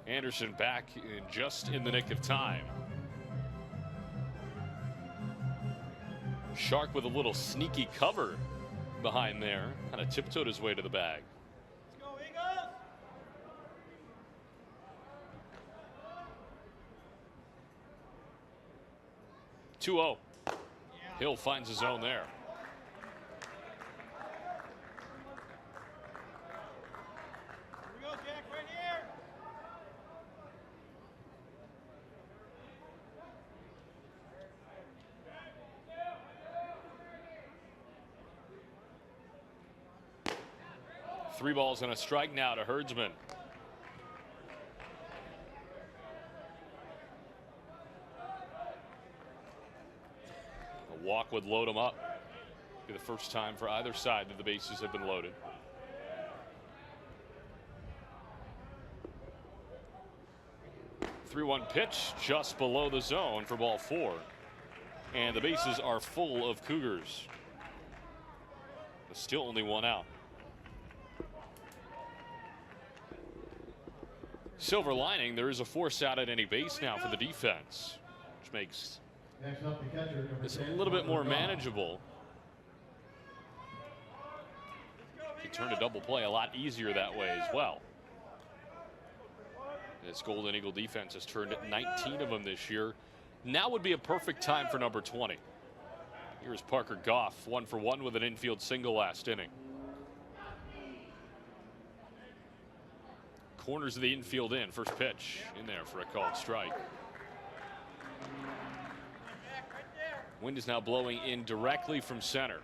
Anderson back just in the nick of time. Shark with a little sneaky cover behind there. Kind of tiptoed his way to the bag. Let's go, Eagles! 2-0. Hill finds his own there. Here we go, Jack, right here! Three balls and a strike now to Herdsman. A walk would load him up. Be the first time for either side that the bases have been loaded. Three-one pitch just below the zone for ball 4. And the bases are full of Cougars. But still only one out. Silver lining, there is a force out at any base now for the defense, which makes this a little bit more manageable. You turn a double play a lot easier that way as well. This Golden Eagle defense has turned 19 of them this year. Now would be a perfect time for number 20. Here's Parker Goff, 1 for 1 with an infield single last inning. Corners of the infield in. First pitch in there for a called strike. Wind is now blowing in directly from center.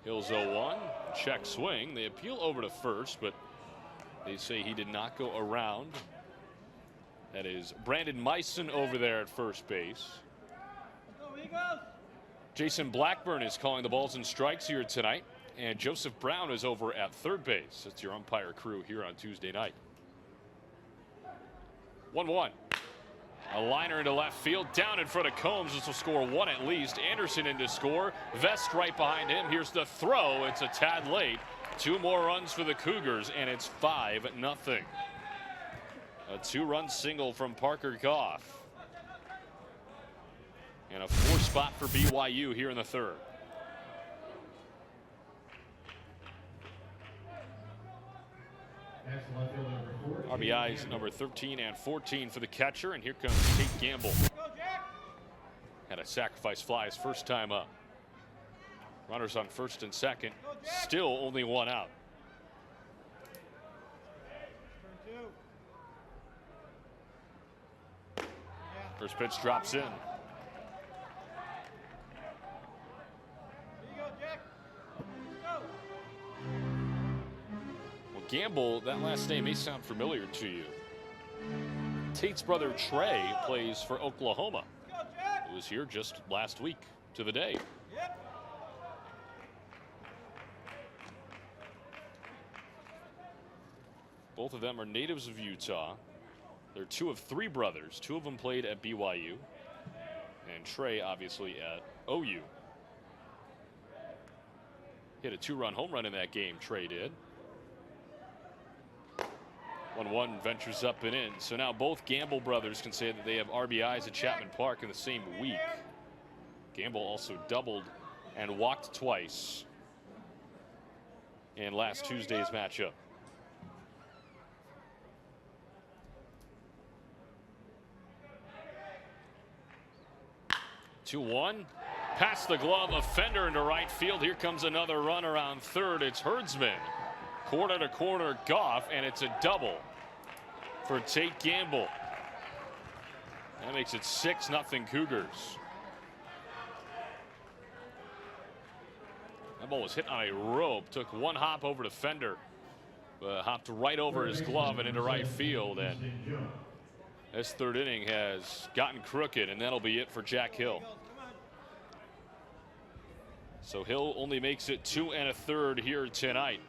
Hill's 0-1. Check swing. They appeal over to first, but they say he did not go around. That is Brandon Meissen over there at first base. Jason Blackburn is calling the balls and strikes here tonight. And Joseph Brown is over at third base. That's your umpire crew here on Tuesday night. 1-1. A liner into left field, down in front of Combs. This will score 1 at least. Anderson in to score. Vest right behind him. Here's the throw. It's a tad late. 2 more runs for the Cougars, and it's 5-0. A 2-run single from Parker Goff. And a 4 spot for BYU here in the third. RBIs number 13 and 14 for the catcher, and here comes Tate Gamble. Had a sacrifice fly his first time up. Runners on first and second, still only 1 out. First pitch drops in. Gamble, that last name may sound familiar to you. Tate's brother Trey plays for Oklahoma. He was here just last week to the day. Both of them are natives of Utah. They're 2 of 3 brothers. 2 of them played at BYU. And Trey, obviously, at OU. Hit a 2-run home run in that game, Trey did. 1-1 ventures up and in. So now both Gamble brothers can say that they have RBIs at Chapman Park in the same week. Gamble also doubled and walked twice in last Tuesday's matchup. Two one, past the glove of Fender into right field. Here comes another run around third. It's Herdsman. Corner to corner Goff, and it's a double for Tate Gamble. That makes it 6-0 Cougars. That ball was hit on a rope, took 1 hop over to Fender, hopped right over his glove and into right field, and this third inning has gotten crooked, and that'll be it for Jack Hill. So Hill only makes it 2 1/3 here tonight,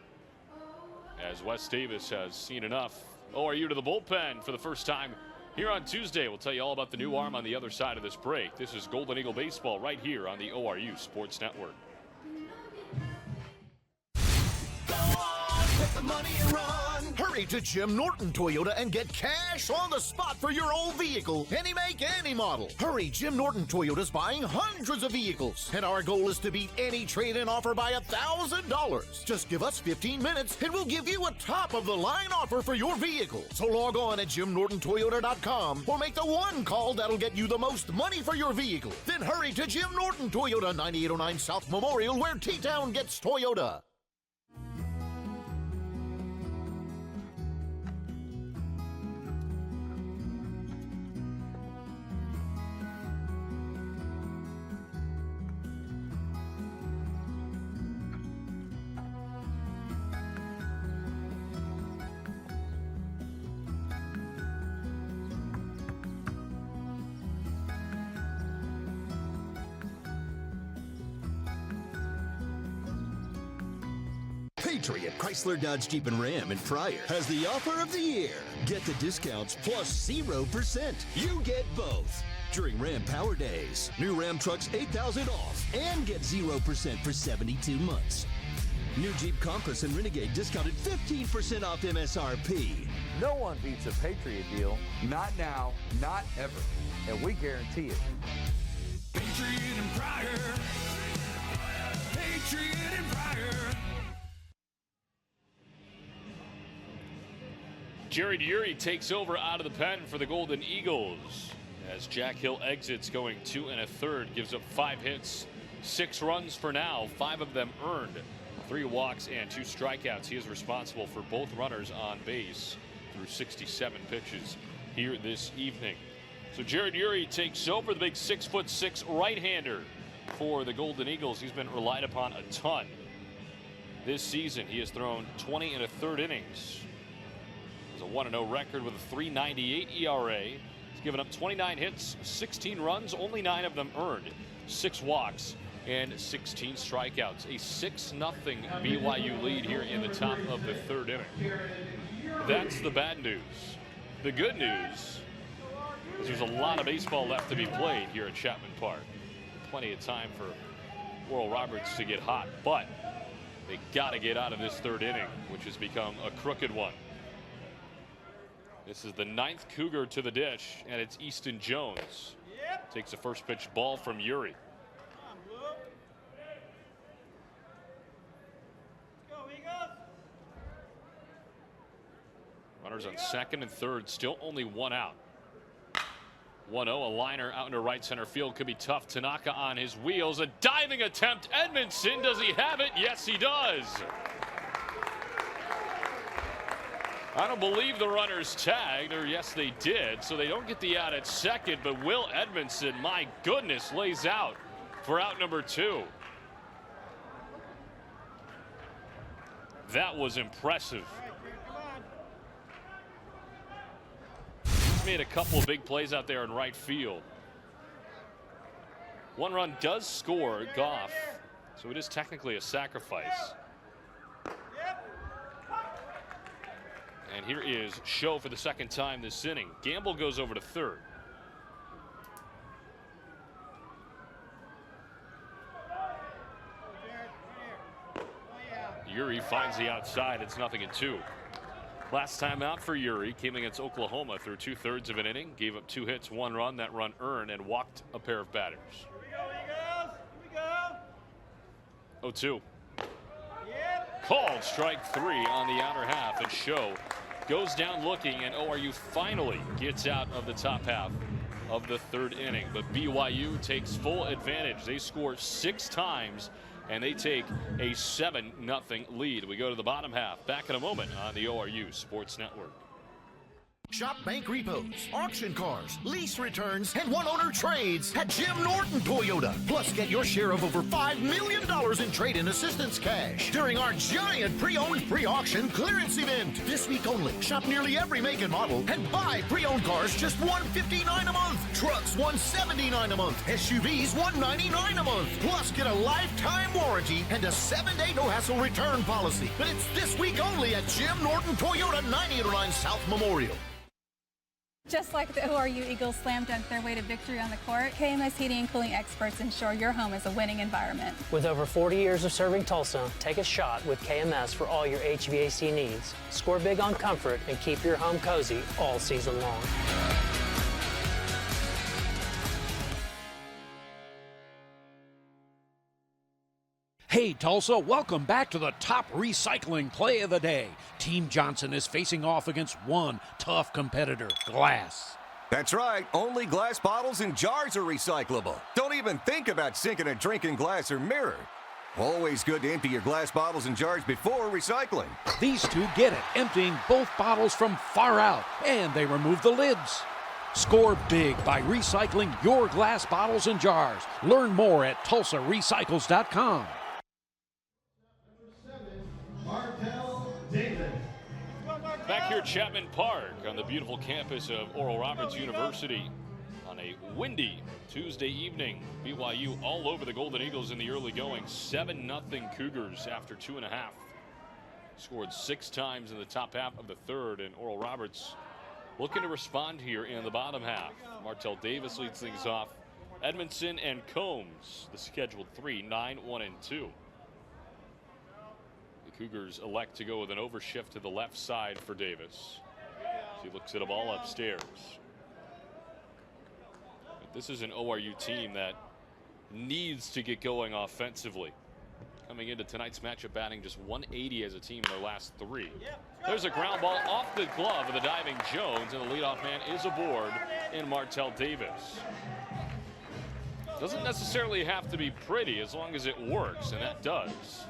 as Wes Davis has seen enough. ORU to the bullpen for the first time here on Tuesday. We'll tell you all about the new arm on the other side of this break. This is Golden Eagle Baseball right here on the ORU Sports Network. Take the money and run. Hurry to Jim Norton Toyota and get cash on the spot for your old vehicle. Any make, any model. Hurry, Jim Norton Toyota's buying hundreds of vehicles, and our goal is to beat any trade-in offer by $1,000. Just give us 15 minutes and we'll give you a top-of-the-line offer for your vehicle. So log on at JimNortonToyota.com or make the one call that'll get you the most money for your vehicle. Then hurry to Jim Norton Toyota, 9809 South Memorial, where T-Town gets Toyota. Patriot Chrysler Dodge Jeep and Ram in Pryor has the offer of the year. Get the discounts plus 0%. You get both. During Ram Power Days, new Ram trucks $8,000 off and get 0% for 72 months. New Jeep Compass and Renegade discounted 15% off MSRP. No one beats a Patriot deal. Not now, not ever. And we guarantee it. Patriot and Pryor. Patriot and Pryor. Jared Urey takes over out of the pen for the Golden Eagles as Jack Hill exits, going 2 1/3, gives up 5 hits, 6 runs for now, 5 of them earned, 3 walks and 2 strikeouts. He is responsible for both runners on base through 67 pitches here this evening. So Jared Urey takes over, the big 6'6" right-hander for the Golden Eagles. He's been relied upon a ton this season. He has thrown 20 1/3 innings. A 1-0 record with a 3.98 ERA. He's given up 29 hits, 16 runs, only 9 of them earned, 6 walks and 16 strikeouts. A 6-0 BYU lead here in the top of the third inning. That's the bad news. The good news is there's a lot of baseball left to be played here at Chapman Park. Plenty of time for Oral Roberts to get hot, but they got to get out of this third inning, which has become a crooked one. This is the 9th Cougar to the dish, and it's Easton Jones. Takes the first pitch ball from Yuri. Runners on second and third, still only one out. 1-0, a liner out into right center field. Could be tough. Tanaka on his wheels. A diving attempt. Edmondson, does he have it? Yes, he does. I don't believe the runners tagged, or yes, they did. So they don't get the out at second, but Will Edmondson, my goodness, lays out for out number 2. That was impressive. Made a couple of big plays out there in right field. One run does score Goff, so it is technically a sacrifice. And here is Show for the second time this inning. Gamble goes over to third. Yuri finds the outside. It's 0-2. Last time out for Yuri came against Oklahoma through 2/3 of an inning, gave up 2 hits, 1 run. That run earned, and walked a pair of batters. Here we go. 0-2. Called strike 3 on the outer half, and Show goes down looking, and ORU finally gets out of the top half of the 3rd inning. But BYU takes full advantage. They score 6 times, and they take a 7-0 lead. We go to the bottom half. Back in a moment on the ORU Sports Network. Shop bank repos, auction cars, lease returns, and one-owner trades at Jim Norton Toyota. Plus, get your share of over $5 million in trade-in assistance cash during our giant pre-owned pre-auction clearance event. This week only, shop nearly every make and model and buy pre-owned cars just $159 a month. Trucks $179 a month. SUVs $199 a month. Plus, get a lifetime warranty and a 7-day no-hassle return policy. But it's this week only at Jim Norton Toyota, 9809 South Memorial. Just like the ORU Eagles slam dunk their way to victory on the court, KMS Heating and Cooling experts ensure your home is a winning environment. With over 40 years of serving Tulsa, take a shot with KMS for all your HVAC needs. Score big on comfort and keep your home cozy all season long. Hey Tulsa, welcome back to the top recycling play of the day. Team Johnson is facing off against one tough competitor, glass. That's right, only glass bottles and jars are recyclable. Don't even think about sinking a drink in glass or mirror. Always good to empty your glass bottles and jars before recycling. These two get it, emptying both bottles from far out, and they remove the lids. Score big by recycling your glass bottles and jars. Learn more at TulsaRecycles.com. Back here at Chapman Park on the beautiful campus of Oral Roberts University on a windy Tuesday evening. BYU all over the Golden Eagles in the early going. 7-0 Cougars after 2.5. Scored 6 times in the top half of the 3rd, and Oral Roberts looking to respond here in the bottom half. Martell Davis leads things off. Edmondson and Combs, the scheduled 3, 9, 1, and 2. Cougars elect to go with an overshift to the left side for Davis. He looks at a ball upstairs. But this is an ORU team that needs to get going offensively. Coming into tonight's matchup, batting just 180 as a team in their last 3. There's a ground ball off the glove of the diving Jones, and the leadoff man is aboard in Martell Davis. Doesn't necessarily have to be pretty as long as it works, and that does.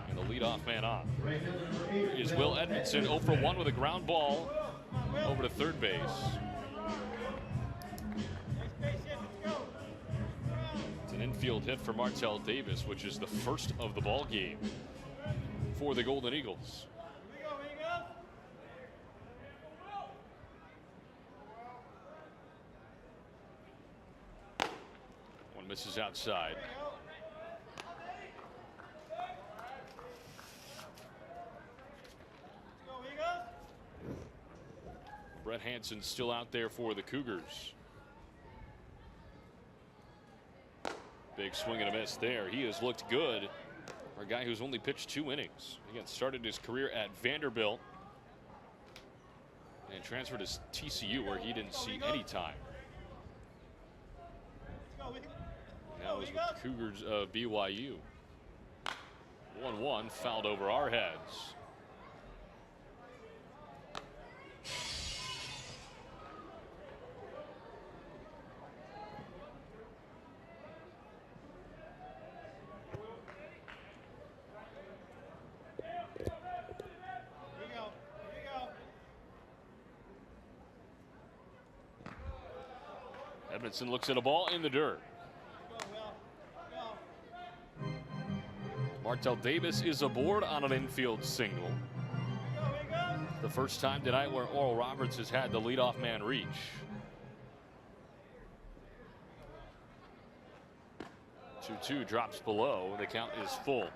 And the leadoff man on is Will Edmondson, 0 for 1 with a ground ball over to third base. It's an infield hit for Martell Davis, which is the first of the ball game for the Golden Eagles. One misses outside. Brett Hansen still out there for the Cougars. Big swing and a miss there. He has looked good for a guy who's only pitched 2 innings. Again, started his career at Vanderbilt and transferred to TCU where he didn't see any time. That was with the Cougars of BYU. 1-1 fouled over our heads. Edmondson looks at a ball in the dirt. Martell Davis is aboard on an infield single. The first time tonight where Oral Roberts has had the leadoff man reach. Two drops below. The count is full.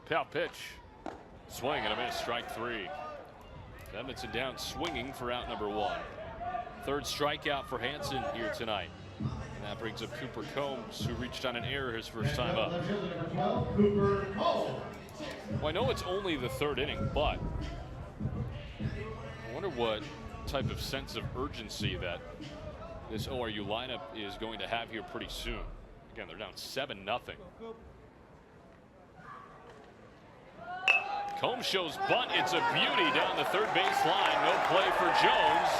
Pow pitch. Swing and a miss. Strike three. Edmondson down swinging for out number one. Third strikeout for Hansen here tonight. And that brings up Cooper Combs, who reached on an error his first time up. Well, I know it's only the third inning, but I wonder what type of sense of urgency that this ORU lineup is going to have here pretty soon. Again, they're down 7-0. Combs shows bunt. It's a beauty down the third base line. No play for Jones.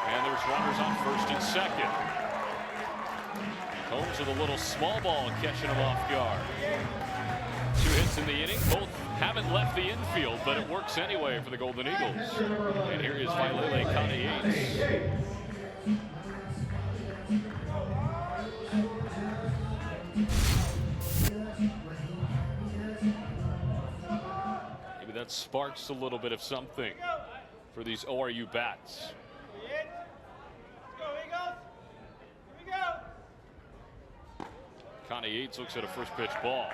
And there's runners on first and second. Combs with a little small ball catching him off guard. 2 hits in the inning. Both haven't left the infield, but it works anyway for the Golden Eagles. And here is Vailele Kane-Yates. That sparks a little bit of something for these ORU bats. Connie Yates looks at a first pitch ball.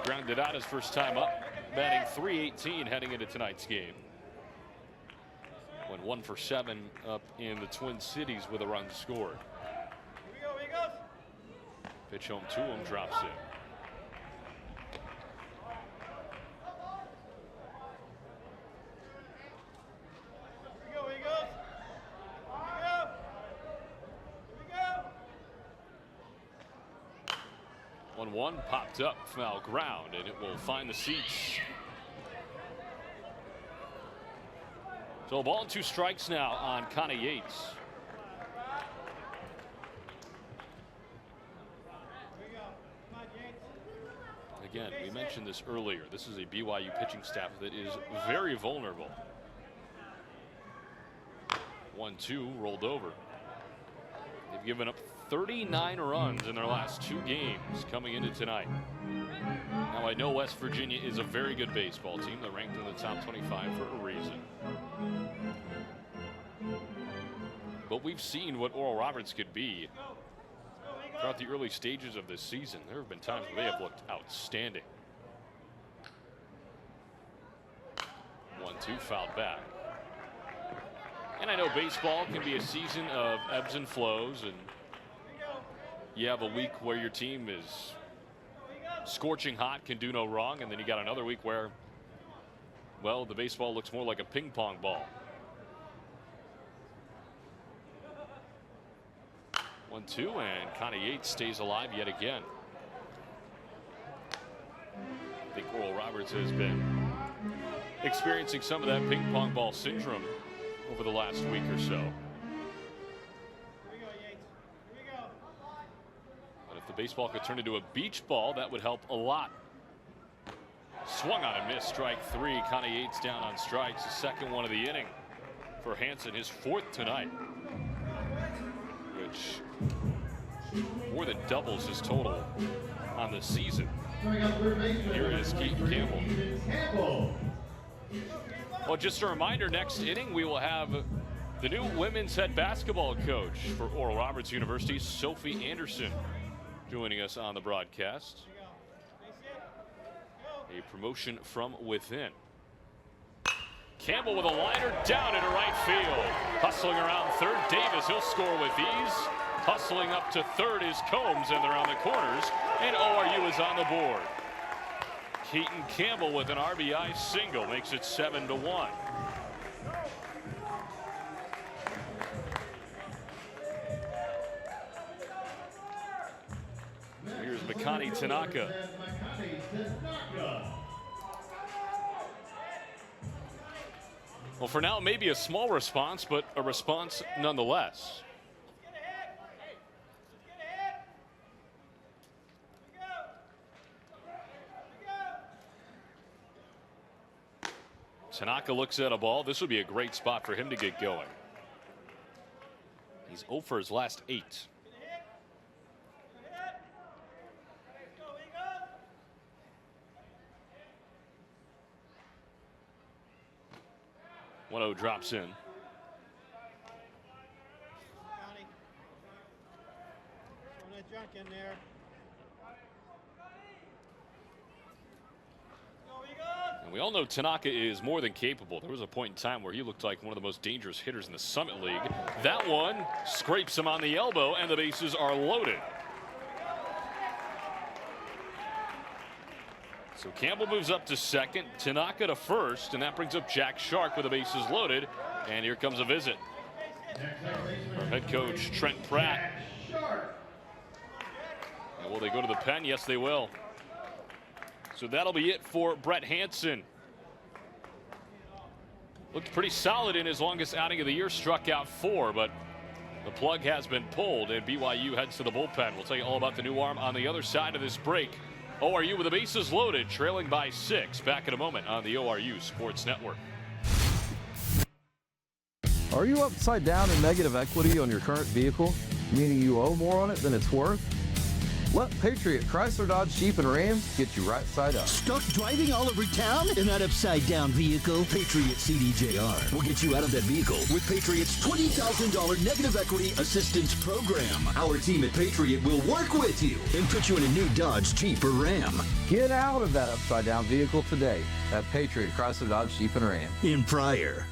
Grounded out his first time up, batting .318 heading into tonight's game. Went 1 for 7 up in the Twin Cities with a run scored. Pitch home to him, drops it. One popped up, foul ground, and it will find the seats. So a ball and 2 strikes now on Connie Yates. Again, we mentioned this earlier. This is a BYU pitching staff that is very vulnerable. 1-2 rolled over. They've given up 39 runs in their last 2 games coming into tonight. Now I know West Virginia is a very good baseball team. They're ranked in the top 25 for a reason. But we've seen what Oral Roberts could be throughout the early stages of this season. There have been times where they have looked outstanding. 1-2 fouled back. And I know baseball can be a season of ebbs and flows, and you have a week where your team is scorching hot, can do no wrong, and then you got another week where, well, the baseball looks more like a ping pong ball. 1-2, and Connie Yates stays alive yet again. I think Oral Roberts has been experiencing some of that ping pong ball syndrome over the last week or so. But if the baseball could turn into a beach ball, that would help a lot. Swung on and missed. Strike 3. Connie Yates down on strikes. The second one of the inning for Hansen, his 4th tonight, which more than doubles his total on the season. Here is Keaton Campbell. Well, just a reminder, next inning we will have the new women's head basketball coach for Oral Roberts University, Sophie Anderson, joining us on the broadcast. A promotion from within. Campbell with a liner down into right field. Hustling around third, Davis, he'll score with ease. Hustling up to third is Combs, and they're on the corners, and ORU is on the board. Keaton Campbell with an RBI single makes it 7-1. Here's Makani Tanaka. Well, for now, maybe a small response, but a response nonetheless. Tanaka looks at a ball. This would be a great spot for him to get going. He's 0 for his last 8. One-0 drops in. Junk in there. And we all know Tanaka is more than capable. There was a point in time where he looked like one of the most dangerous hitters in the Summit League. That one scrapes him on the elbow, and the bases are loaded. So Campbell moves up to second, Tanaka to first, and that brings up Jack Shark with the bases loaded. And here comes a visit from head coach Trent Pratt. And will they go to the pen? Yes, they will. So that'll be it for Brett Hansen. Looked pretty solid in his longest outing of the year, struck out 4, but the plug has been pulled, and BYU heads to the bullpen. We'll tell you all about the new arm on the other side of this break. ORU with the bases loaded, trailing by 6. Back in a moment on the ORU Sports Network. Are you upside down in negative equity on your current vehicle, meaning you owe more on it than it's worth? Let Patriot Chrysler Dodge Jeep and Ram get you right side up. Stuck driving all over town in that upside-down vehicle? Patriot CDJR will get you out of that vehicle with Patriot's $20,000 negative equity assistance program. Our team at Patriot will work with you and put you in a new Dodge, Jeep, or Ram. Get out of that upside-down vehicle today at Patriot Chrysler Dodge Jeep and Ram. In Pryor.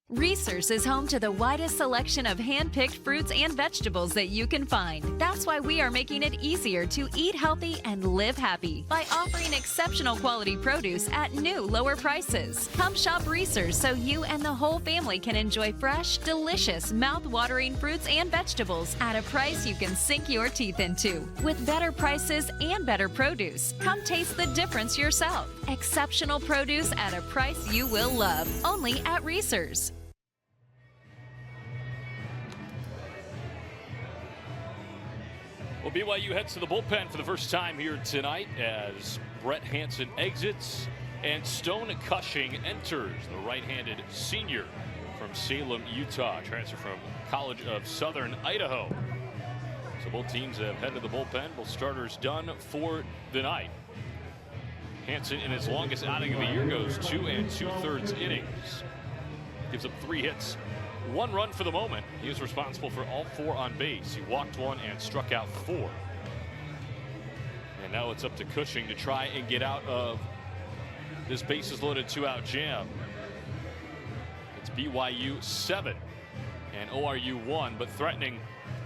Reese's is home to the widest selection of hand-picked fruits and vegetables that you can find. That's why we are making it easier to eat healthy and live happy by offering exceptional quality produce at new, lower prices. Come shop Reese's so you and the whole family can enjoy fresh, delicious, mouth-watering fruits and vegetables at a price you can sink your teeth into. With better prices and better produce, come taste the difference yourself. Exceptional produce at a price you will love. Only at Reese's. Well, BYU heads to the bullpen for the first time here tonight as Brett Hansen exits and Stone Cushing enters, the right-handed senior from Salem, Utah, transfer from College of Southern Idaho. So both teams have headed to the bullpen. Both starters done for the night. Hansen, in his longest outing of the year, goes 2 2/3 innings. Gives up 3 hits. 1 run for the moment. He is responsible for all 4 on base. He walked 1 and struck out 4. And now it's up to Cushing to try and get out of this bases loaded 2-out jam. It's BYU 7 and ORU 1, but threatening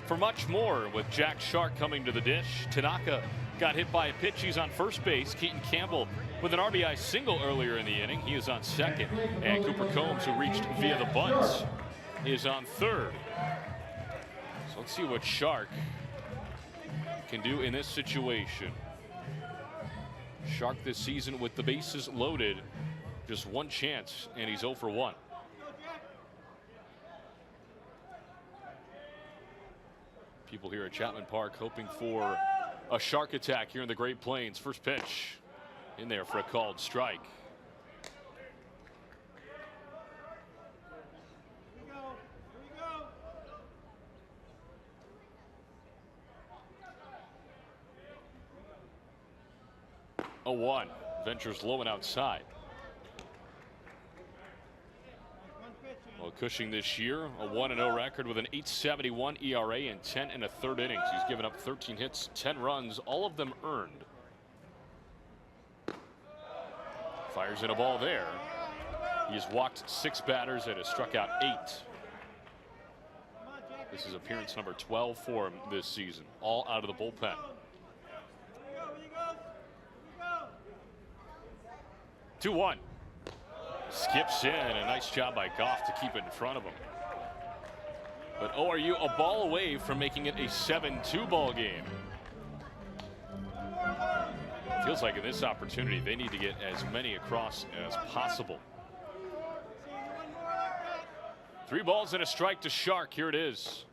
for much more with Jack Shark coming to the dish. Tanaka got hit by a pitch. He's on first base. Keaton Campbell with an RBI single earlier in the inning. He is on second. And Cooper Combs, who reached via the bunts, is on third. So let's see what Shark can do in this situation. Shark this season with the bases loaded, just 1 chance, and he's 0 for 1. People here at Chapman Park hoping for a Shark attack here in the Great Plains. First pitch in there for a called strike. 0-1. Ventures low and outside. Well, Cushing this year, a 1-0 record with an 8.71 ERA in 10 1/3 innings. He's given up 13 hits, 10 runs, all of them earned. Fires in a ball there. He has walked 6 batters and has struck out 8. This is appearance number 12 for him this season, all out of the bullpen. 2-1. Skips in, a nice job by Goff to keep it in front of him. But ORU a ball away from making it a 7-2 ball game. Feels like in this opportunity they need to get as many across as possible. 3 balls and a strike to Shark. Here it is.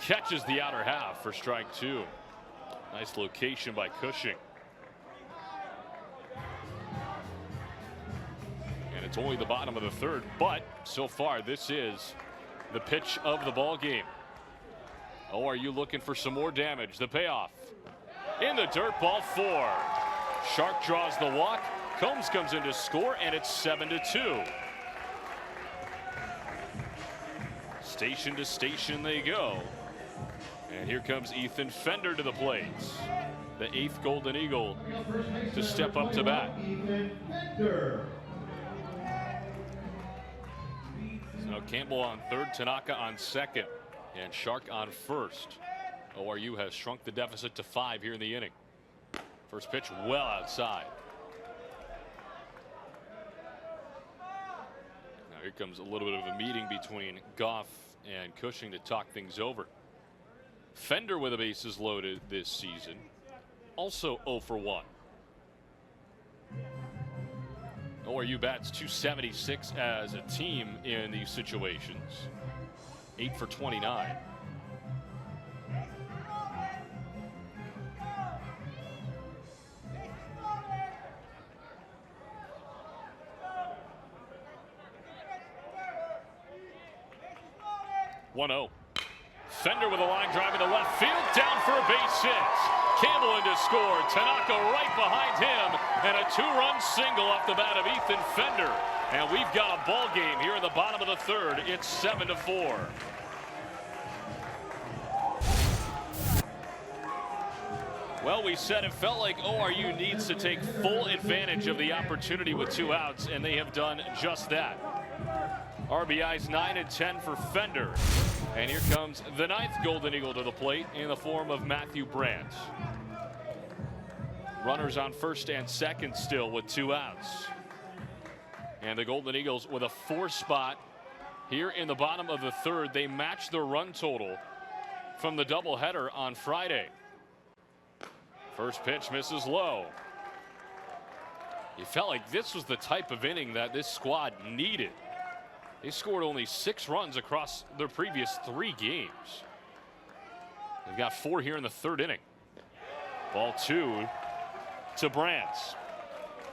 Catches the outer half for strike 2. Nice location by Cushing. And it's only the bottom of the 3rd, but so far this is the pitch of the ball game. ORU looking for some more damage. The payoff in the dirt, ball 4. Shark draws the walk. Combs comes in to score, and it's 7-2. Station to station they go. And here comes Ethan Fender to the plate. The 8th Golden Eagle to step up to bat. So Campbell on 3rd, Tanaka on 2nd, and Shark on 1st. ORU has shrunk the deficit to 5 here in the inning. First pitch well outside. Now here comes a little bit of a meeting between Goff and Cushing to talk things over. Fender with the bases loaded this season, also 0 for 1. ORU bats .276 as a team in these situations. 8 for 29. .1-0. Fender with a line drive into left field, down for a base hit. Campbell in to score. Tanaka right behind him, and a 2-run single off the bat of Ethan Fender. And we've got a ball game here in the bottom of the 3rd. It's 7-4. Well, we said it felt like ORU needs to take full advantage of the opportunity with 2 outs, and they have done just that. RBIs 9 and 10 for Fender. And here comes the 9th Golden Eagle to the plate in the form of Matthew Brandt. Runners on 1st and 2nd still with 2 outs. And the Golden Eagles with a 4 spot here in the bottom of the 3rd. They match their run total from the doubleheader on Friday. First pitch misses low. You felt like this was the type of inning that this squad needed. They scored only 6 runs across their previous 3 games. They've got 4 here in the 3rd inning. Ball 2 to Brandt.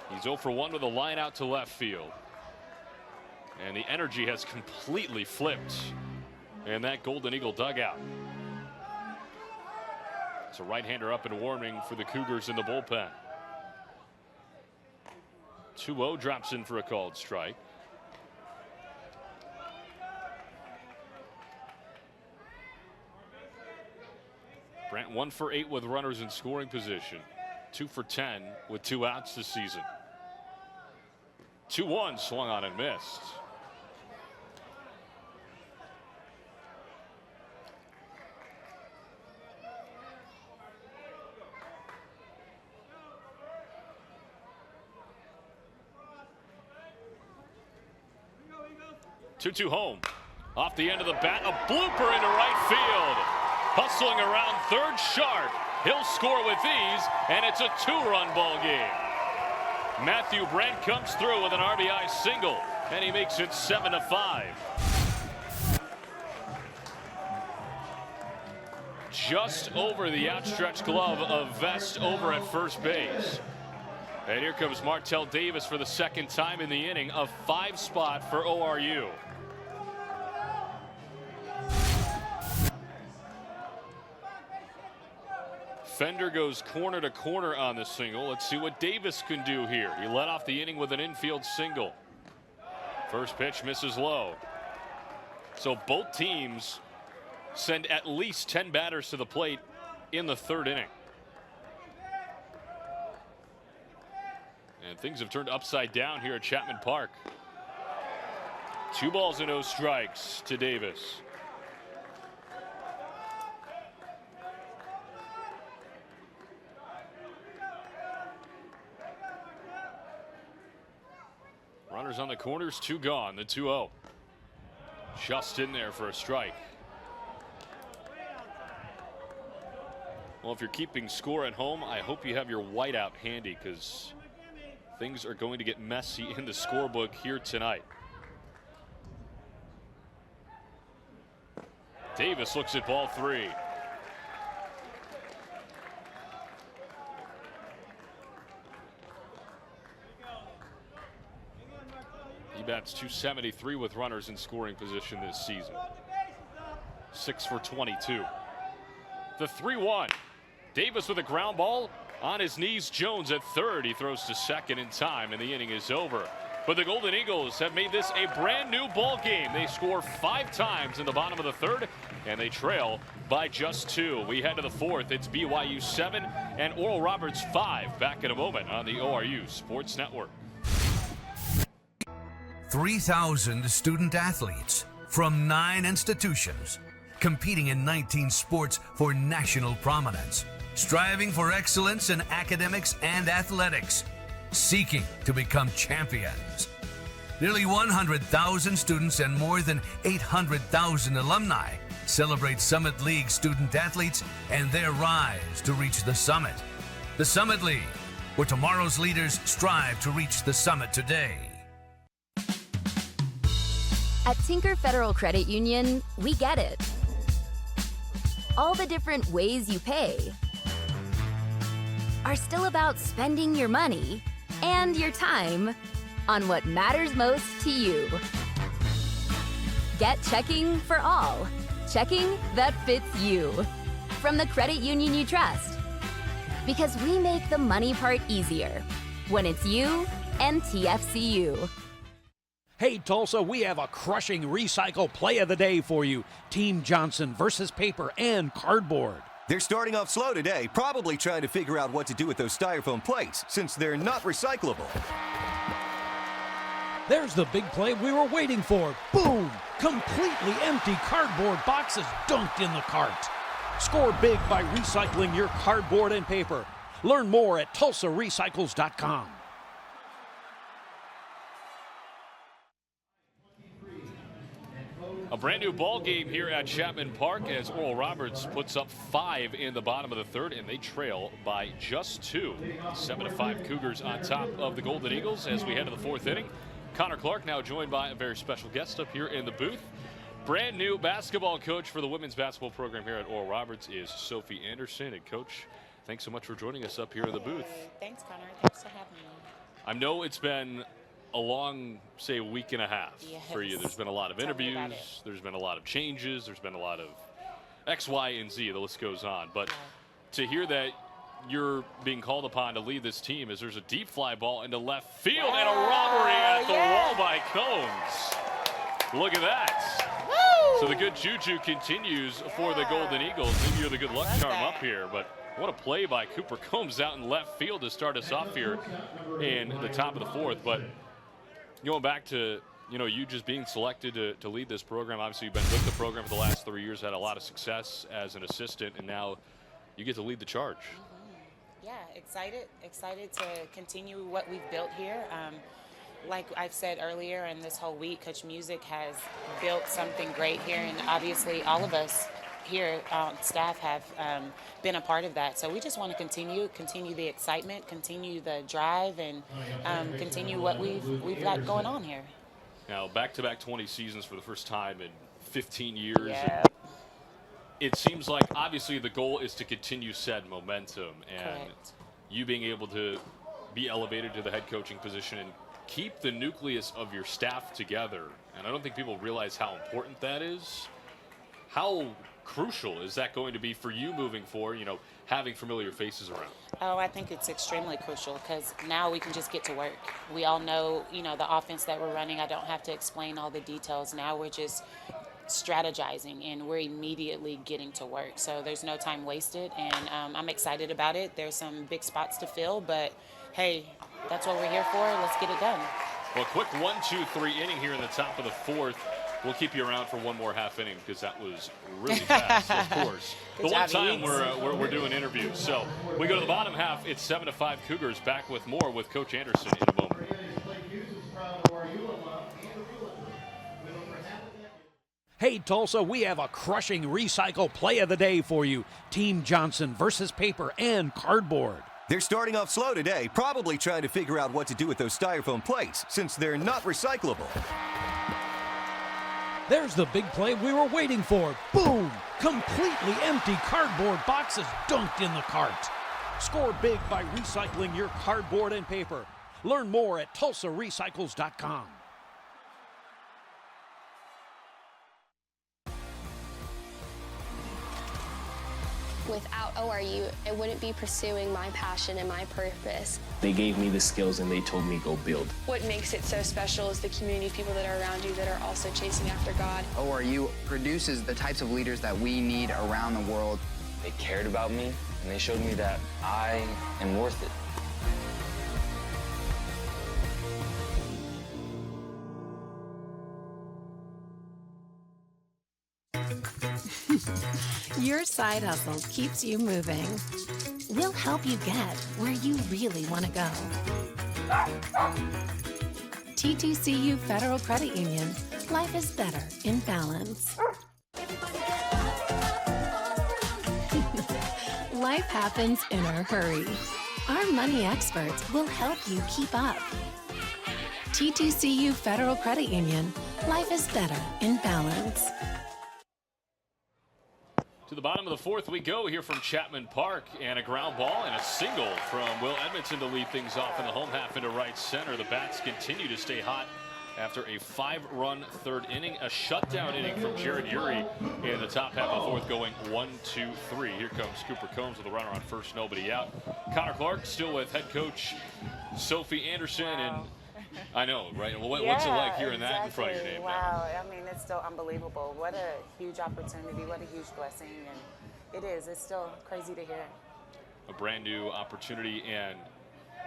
He's 0 for 1 with a line out to left field. And the energy has completely flipped in that Golden Eagle dugout. It's a right-hander up and warming for the Cougars in the bullpen. 2-0 drops in for a called strike. Brandt 1 for 8 with runners in scoring position. 2 for 10 with 2 outs this season. 2-1 swung on and missed. Two home. Off the end of the bat, a blooper into right field. Hustling around 3rd, Shark. He'll score with these, and it's a 2-run ball game. Matthew Brandt comes through with an RBI single, and he makes it 7-5. Just over the outstretched glove of Vest over at first base. And here comes Martell Davis for the 2nd time in the inning, a 5 spot for ORU. defender goes corner to corner on the single. Let's see what Davis can do here. He led off the inning with an infield single. First pitch misses low. So both teams send at least 10 batters to the plate in the third inning. And things have turned upside down here at Chapman Park. 2 balls and no strikes to Davis. Runners on the corners, 2 gone, the 2-0. Just in there for a strike. Well, if you're keeping score at home, I hope you have your whiteout handy, because things are going to get messy in the scorebook here tonight. Davis looks at ball 3. He bats .273 with runners in scoring position this season. 6 for 22. The 3-1. Davis with a ground ball on his knees. Jones at third. He throws to second in time, and the inning is over. But the Golden Eagles have made this a brand new ball game. They score 5 times in the bottom of the third, and they trail by just 2. We head to the fourth. It's BYU 7 and Oral Roberts 5. Back in a moment on the ORU Sports Network. 3,000 student athletes from 9 institutions, competing in 19 sports for national prominence, striving for excellence in academics and athletics, seeking to become champions. Nearly 100,000 students and more than 800,000 alumni celebrate Summit League student athletes and their rise to reach the summit. The Summit League, where tomorrow's leaders strive to reach the summit today. At Tinker Federal Credit Union, we get it. All the different ways you pay are still about spending your money and your time on what matters most to you. Get checking for all. Checking that fits you. From the credit union you trust. Because we make the money part easier when it's you and TFCU. Hey, Tulsa, we have a crushing recycle play of the day for you. Team Johnson versus paper and cardboard. They're starting off slow today, probably trying to figure out what to do with those styrofoam plates, since they're not recyclable. There's the big play we were waiting for. Boom! Completely empty cardboard boxes dunked in the cart. Score big by recycling your cardboard and paper. Learn more at TulsaRecycles.com. A brand new ball game here at Chapman Park as Oral Roberts puts up 5 in the bottom of the third, and they trail by just 2. 7-5 Cougars on top of the Golden Eagles as we head to the fourth inning. Connor Clark now joined by a very special guest up here in the booth. Brand new basketball coach for the women's basketball program here at Oral Roberts is Sophie Anderson. And Coach, thanks so much for joining us up here in the booth. Thanks, Connor. Thanks for having me. I know it's been a long, say, week and a half for you. There's been a lot of interviews. There's been a lot of changes. There's been a lot of X, Y, and Z. The list goes on. But to hear that you're being called upon to lead this team as there's a deep fly ball into left field and a robbery at the wall by Combs. Look at that. Woo! So the good juju continues for the Golden Eagles. Maybe you're the good luck charm up here, but what a play by Cooper Combs out in left field to start us off here in the top of the fourth. But going back to, you just being selected to lead this program. Obviously, you've been with the program for the last 3 years, had a lot of success as an assistant, and now you get to lead the charge. Yeah, excited to continue what we've built here. Like I've said earlier, and this whole week, Coach Music has built something great here, and obviously all of us here on staff have been a part of that. So we just want to continue the excitement, continue the drive, and continue what we've got going on here. Now, back-to-back 20 seasons for the first time in 15 years. Yeah. It seems like, obviously, the goal is to continue said momentum. And Correct. You being able to be elevated to the head coaching position and keep the nucleus of your staff together. And I don't think people realize how important that is. How crucial is that going to be for you moving forward? having familiar faces around? Oh, I think it's extremely crucial because now we can just get to work. We all know, the offense that we're running. I don't have to explain all the details. Now we're just strategizing and we're immediately getting to work. So there's no time wasted, and I'm excited about it. There's some big spots to fill, but hey, that's what we're here for. Let's get it done. Well, quick 1-2-3 inning here in the top of the fourth. We'll keep you around for one more half inning because that was really fast, of course. The one time we're doing interviews. So we go to the bottom half. It's 7-5 Cougars. Back with more with Coach Anderson in a moment. Hey, Tulsa, we have a crushing recycle play of the day for you. Team Johnson versus paper and cardboard. They're starting off slow today, probably trying to figure out what to do with those styrofoam plates since they're not recyclable. There's the big play we were waiting for. Boom! Completely empty cardboard boxes dunked in the cart. Score big by recycling your cardboard and paper. Learn more at TulsaRecycles.com. Without ORU, I wouldn't be pursuing my passion and my purpose. They gave me the skills and they told me go build. What makes it so special is the community of people that are around you that are also chasing after God. ORU produces the types of leaders that we need around the world. They cared about me and they showed me that I am worth it. Your side hustle keeps you moving. We'll help you get where you really want to go. T2CU Federal Credit Union. Life is better in balance. Life happens in a hurry. Our money experts will help you keep up. T2CU Federal Credit Union. Life is better in balance. To the bottom of the fourth we go here from Chapman Park, and a ground ball and a single from Will Edmondson to lead things off in the home half into right center. The bats continue to stay hot after a 5-run third inning, a shutdown inning from Jared Urey in the top half of the fourth, going 1-2-3. Here comes Cooper Combs with a runner on first, nobody out. Connor Clark still with head coach Sophie Anderson, and I know, right? Well, what's it like hearing that in front of your name? Wow, I mean, it's still unbelievable. What a huge opportunity, what a huge blessing, and it's still crazy to hear. A brand new opportunity, and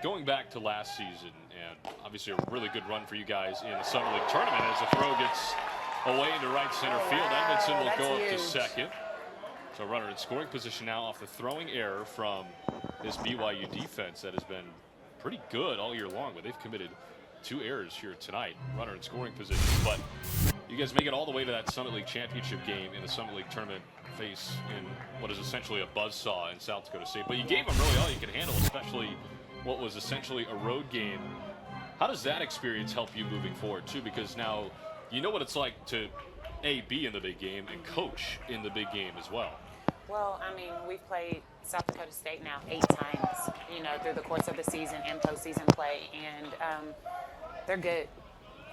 going back to last season, and obviously a really good run for you guys in the Summer League tournament as the throw gets away into right center field. Edmondson will go up to second. So runner in scoring position now off the throwing error from this BYU defense that has been pretty good all year long, but they've committed 2 errors here tonight. Runner in scoring position, but you guys make it all the way to that Summit League championship game in the Summit League tournament, face in what is essentially a buzzsaw in South Dakota State. But you gave them really all you could handle, especially what was essentially a road game. How does that experience help you moving forward too? Because now you know what it's like to be in the big game and coach in the big game as well. Well, I mean, we've played South Dakota State now 8 times, through the course of the season and postseason play, and they're good.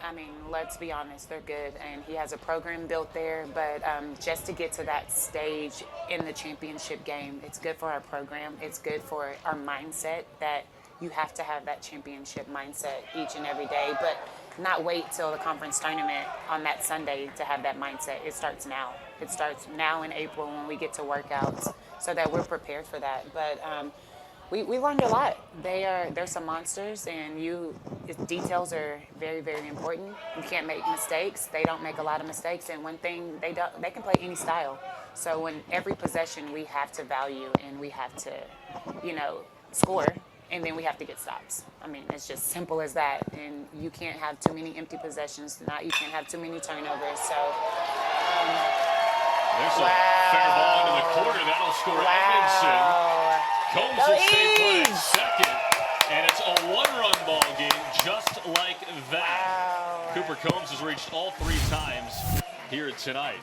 I mean, let's be honest, they're good, and he has a program built there, but just to get to that stage in the championship game, it's good for our program. It's good for our mindset that you have to have that championship mindset each and every day, but not wait till the conference tournament on that Sunday to have that mindset. It starts now. It starts now in April when we get to workouts so that we're prepared for that. But we learned a lot. They're some monsters, and details are very, very important. You can't make mistakes. They don't make a lot of mistakes, and one thing, they can play any style. So in every possession we have to value, and we have to, score, and then we have to get stops. I mean, it's just simple as that. And you can't have too many empty possessions. You can't have too many turnovers. So there's a fair ball into the corner. That'll score Edmondson. Combs will stay put at second, and it's a 1-run ball game just like that. Cooper Combs has reached all 3 times here tonight.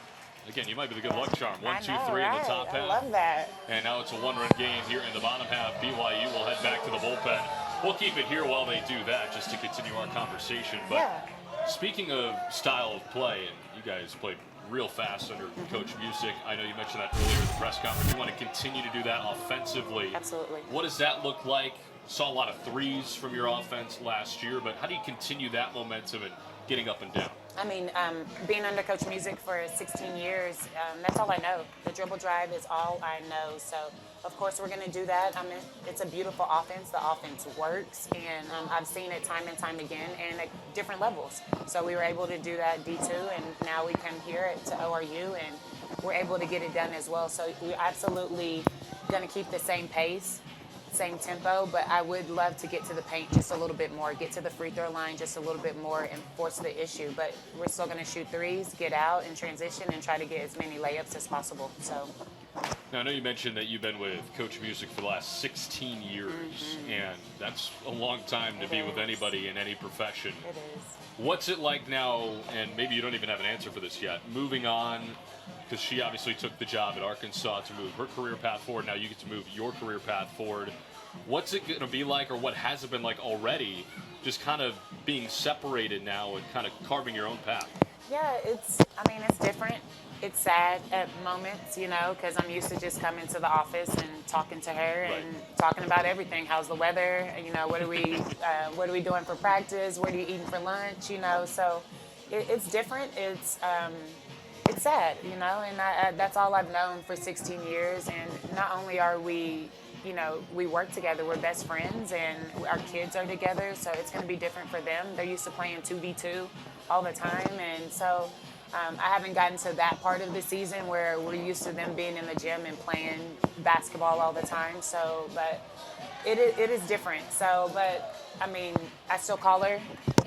Again, you might be the good luck charm. 1, 2, 3 in the top half. I love that. And now it's a 1-run game here in the bottom half. BYU will head back to the bullpen. We'll keep it here while they do that, just to continue our conversation. But speaking of style of play, and you guys played real fast under Coach Music. I know you mentioned that earlier in the press conference. You want to continue to do that offensively. Absolutely. What does that look like? Saw a lot of threes from your offense last year, but how do you continue that momentum and getting up and down? I mean, being under Coach Music for 16 years, that's all I know. The dribble drive is all I know. So, of course, we're going to do that. I mean, it's a beautiful offense. The offense works, and I've seen it time and time again and at different levels. So we were able to do that D2, and now we come here to ORU, and we're able to get it done as well. So we're absolutely going to keep the same pace, same tempo, but I would love to get to the paint just a little bit more, get to the free throw line just a little bit more and force the issue. But we're still going to shoot threes, get out and transition and try to get as many layups as possible. So. Now, I know you mentioned that you've been with Coach Music for the last 16 years, and that's a long time to be with anybody in any profession. It is. What's it like now, and maybe you don't even have an answer for this yet, moving on, because she obviously took the job at Arkansas to move her career path forward. Now you get to move your career path forward. What's it going to be like, or what has it been like already, just kind of being separated now and kind of carving your own path? Yeah, it's different. It's sad at moments, because I'm used to just coming to the office and talking to her and talking about everything. How's the weather? What are we doing for practice? What are you eating for lunch? So it's different. It's sad, and that's all I've known for 16 years. And not only are we, we work together, we're best friends, and our kids are together, so it's going to be different for them. They're used to playing 2v2 all the time, and so I haven't gotten to that part of the season where we're used to them being in the gym and playing basketball all the time. So, but it is different. So, but I still call her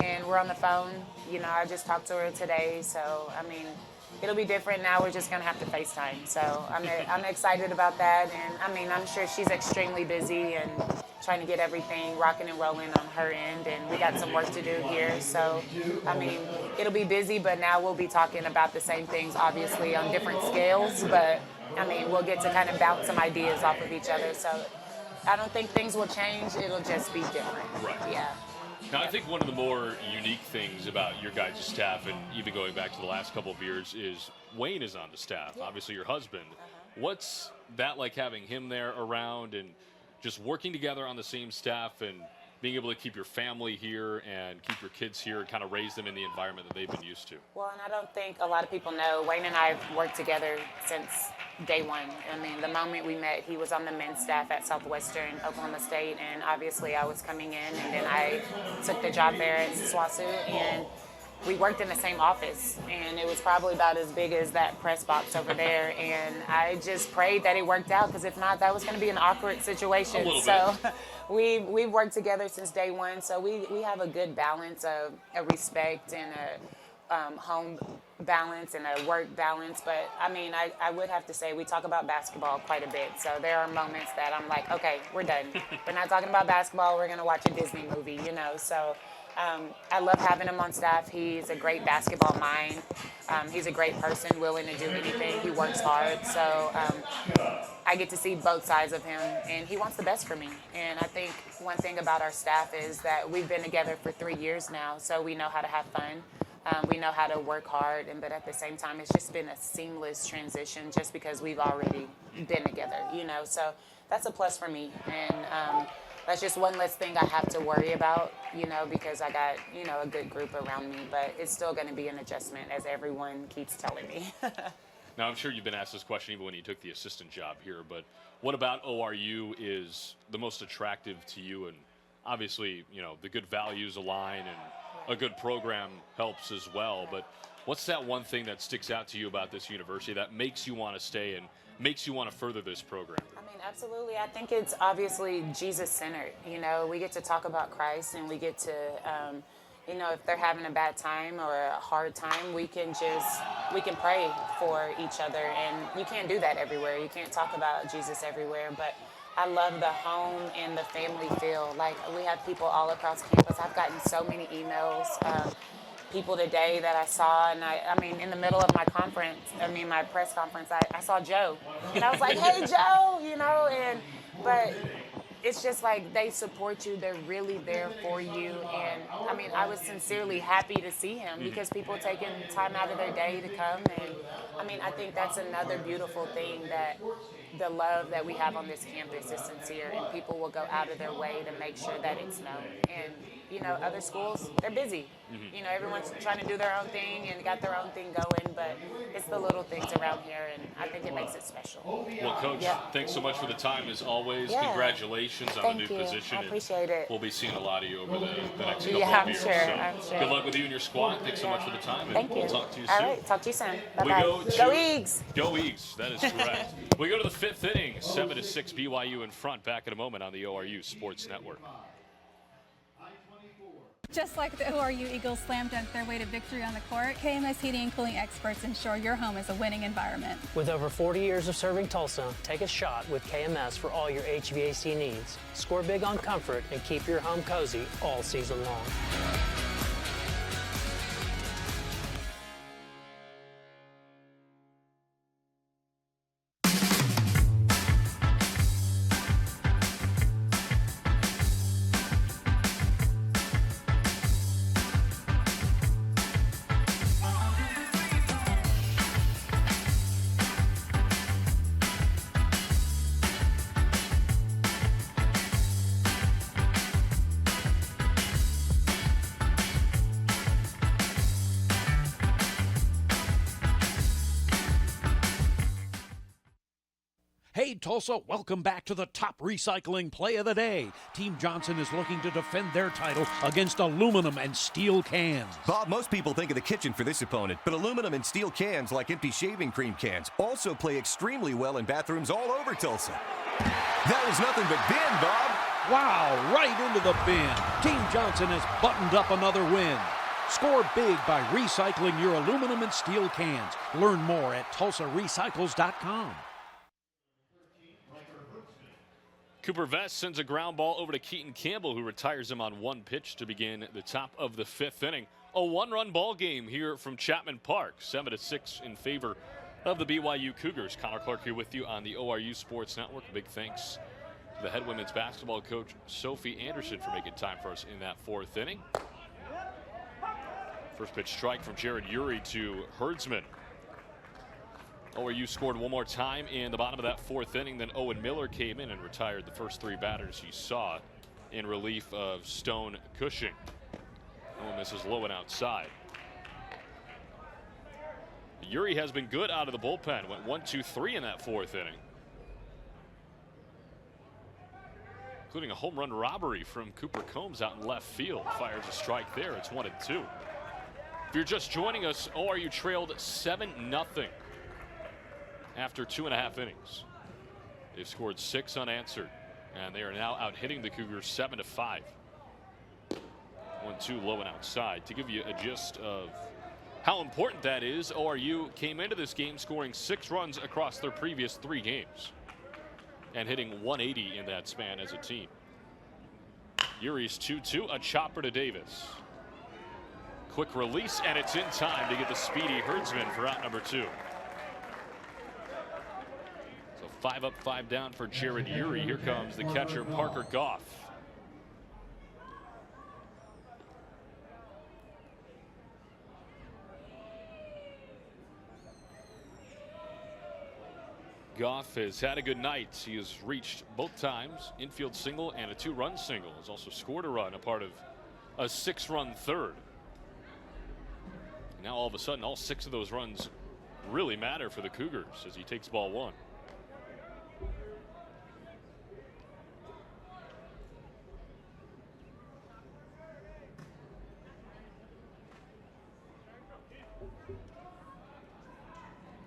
and we're on the phone. I just talked to her today. So, it'll be different now. We're just going to have to FaceTime. So I'm excited about that. And I'm sure she's extremely busy and trying to get everything rocking and rolling on her end. And we got some work to do here. So, it'll be busy, but now we'll be talking about the same things, obviously, on different scales. But, we'll get to kind of bounce some ideas off of each other. So I don't think things will change. It'll just be different. Right. Yeah. Now, I think one of the more unique things about your guys' staff, and even going back to the last couple of years, is Wayne is on the staff, obviously your husband. What's that like, having him there around and just working together on the same staff and being able to keep your family here and keep your kids here and kind of raise them in the environment that they've been used to? Well, and I don't think a lot of people know, Wayne and I have worked together since day one. The moment we met, he was on the men's staff at Southwestern Oklahoma State, and obviously I was coming in, and then I took the job there at SWASU, and we worked in the same office, and it was probably about as big as that press box over there, and I just prayed that it worked out, because if not, that was going to be an awkward situation. So we've worked together since day one, so we have a good balance of a respect and a home balance and a work balance. But I would have to say we talk about basketball quite a bit, so there are moments that I'm like, okay, we're done. We're not talking about basketball, we're going to watch a Disney movie, so I love having him on staff. He's a great basketball mind. He's a great person, willing to do anything. He works hard. So I get to see both sides of him, and he wants the best for me. And I think one thing about our staff is that we've been together for 3 years now, so we know how to have fun. We know how to work hard, but at the same time, it's just been a seamless transition just because we've already been together, So that's a plus for me. And that's just one less thing I have to worry about, because I got, a good group around me. But it's still going to be an adjustment, as everyone keeps telling me. Now, I'm sure you've been asked this question even when you took the assistant job here, but what about ORU is the most attractive to you? And obviously, the good values align and a good program helps as well. But what's that one thing that sticks out to you about this university that makes you want to stay and makes you want to further this program? Absolutely. I think it's obviously Jesus-centered. We get to talk about Christ, and we get to, if they're having a bad time or a hard time, we can pray for each other. And you can't do that everywhere. You can't talk about Jesus everywhere. But I love the home and the family feel. Like, we have people all across campus. I've gotten so many emails. People today that I saw, and I mean, in the middle of my conference, my press conference, I saw Joe, and I was like, hey, Joe, but it's just like they support you. They're really there for you. And I mean, I was sincerely happy to see him because people taking time out of their day to come. And I mean, I think that's another beautiful thing, that the love that we have on this campus is sincere, and people will go out of their way to make sure that it's known. And you know, other schools, they're busy. You know, everyone's trying to do their own thing and got their own thing going, but it's the little things around here, and I think it makes it special. Well, Coach, thanks so much for the time as always. Yeah. Congratulations on the new position. I appreciate it. We'll be seeing a lot of you over the next couple Yeah, of years. I'm sure. Good luck with you and your squad. Thanks so much for the time, and Thank you. we'll talk to you All soon. right, talk to you soon. Bye-bye. We go Eags! Go Eags, that is correct. We go to the fifth inning, 7-6 BYU in front. Back in a moment on the ORU Sports Network. Just like the ORU Eagles slam dunk their way to victory on the court, KMS Heating and Cooling experts ensure your home is a winning environment. With over 40 years of serving Tulsa, take a shot with KMS for all your HVAC needs. Score big on comfort and keep your home cozy all season long. Hey, Tulsa, welcome back to the top recycling play of the day. Team Johnson is looking to defend their title against aluminum and steel cans. Bob, most people think of the kitchen for this opponent, but aluminum and steel cans, like empty shaving cream cans, also play extremely well in bathrooms all over Tulsa. That was nothing but bin, Bob. Wow, right into the bin. Team Johnson has buttoned up another win. Score big by recycling your aluminum and steel cans. Learn more at TulsaRecycles.com. Cooper Vest sends a ground ball over to Keaton Campbell, who retires him on one pitch to begin the top of the fifth inning. A one-run ball game here from Chapman Park, 7-6 in favor of the BYU Cougars. Connor Clark here with you on the ORU Sports Network. A big thanks to the head women's basketball coach, Sophie Anderson, for making time for us in that fourth inning. First pitch strike from Jared Urey to Herdsman. ORU scored one more time in the bottom of that fourth inning. Then Owen Miller came in and retired the first three batters you saw in relief of Stone Cushing. Owen misses low and outside. Urey has been good out of the bullpen. Went 1-2-3 in that fourth inning, including a home run robbery from Cooper Combs out in left field. Fires a strike there. It's 1-2. If you're just joining us, ORU trailed 7-0. After 2.5 innings. They've scored 6 unanswered, and they are now out hitting the Cougars 7-5. 1-2 low and outside. To give you a gist of how important that is, ORU came into this game scoring 6 runs across their previous 3 games and hitting 180 in that span as a team. Urey's 2-2, a chopper to Davis. Quick release, and it's in time to get the speedy Herdsman for out number 2. 5 up, 5 down for Jared Urey. Here comes the catcher, Parker Goff. Goff has had a good night. He has reached both times, infield single and a 2-run single. He's also scored a run, a part of a 6-run third. Now all of a sudden, all 6 of those runs really matter for the Cougars as he takes ball 1.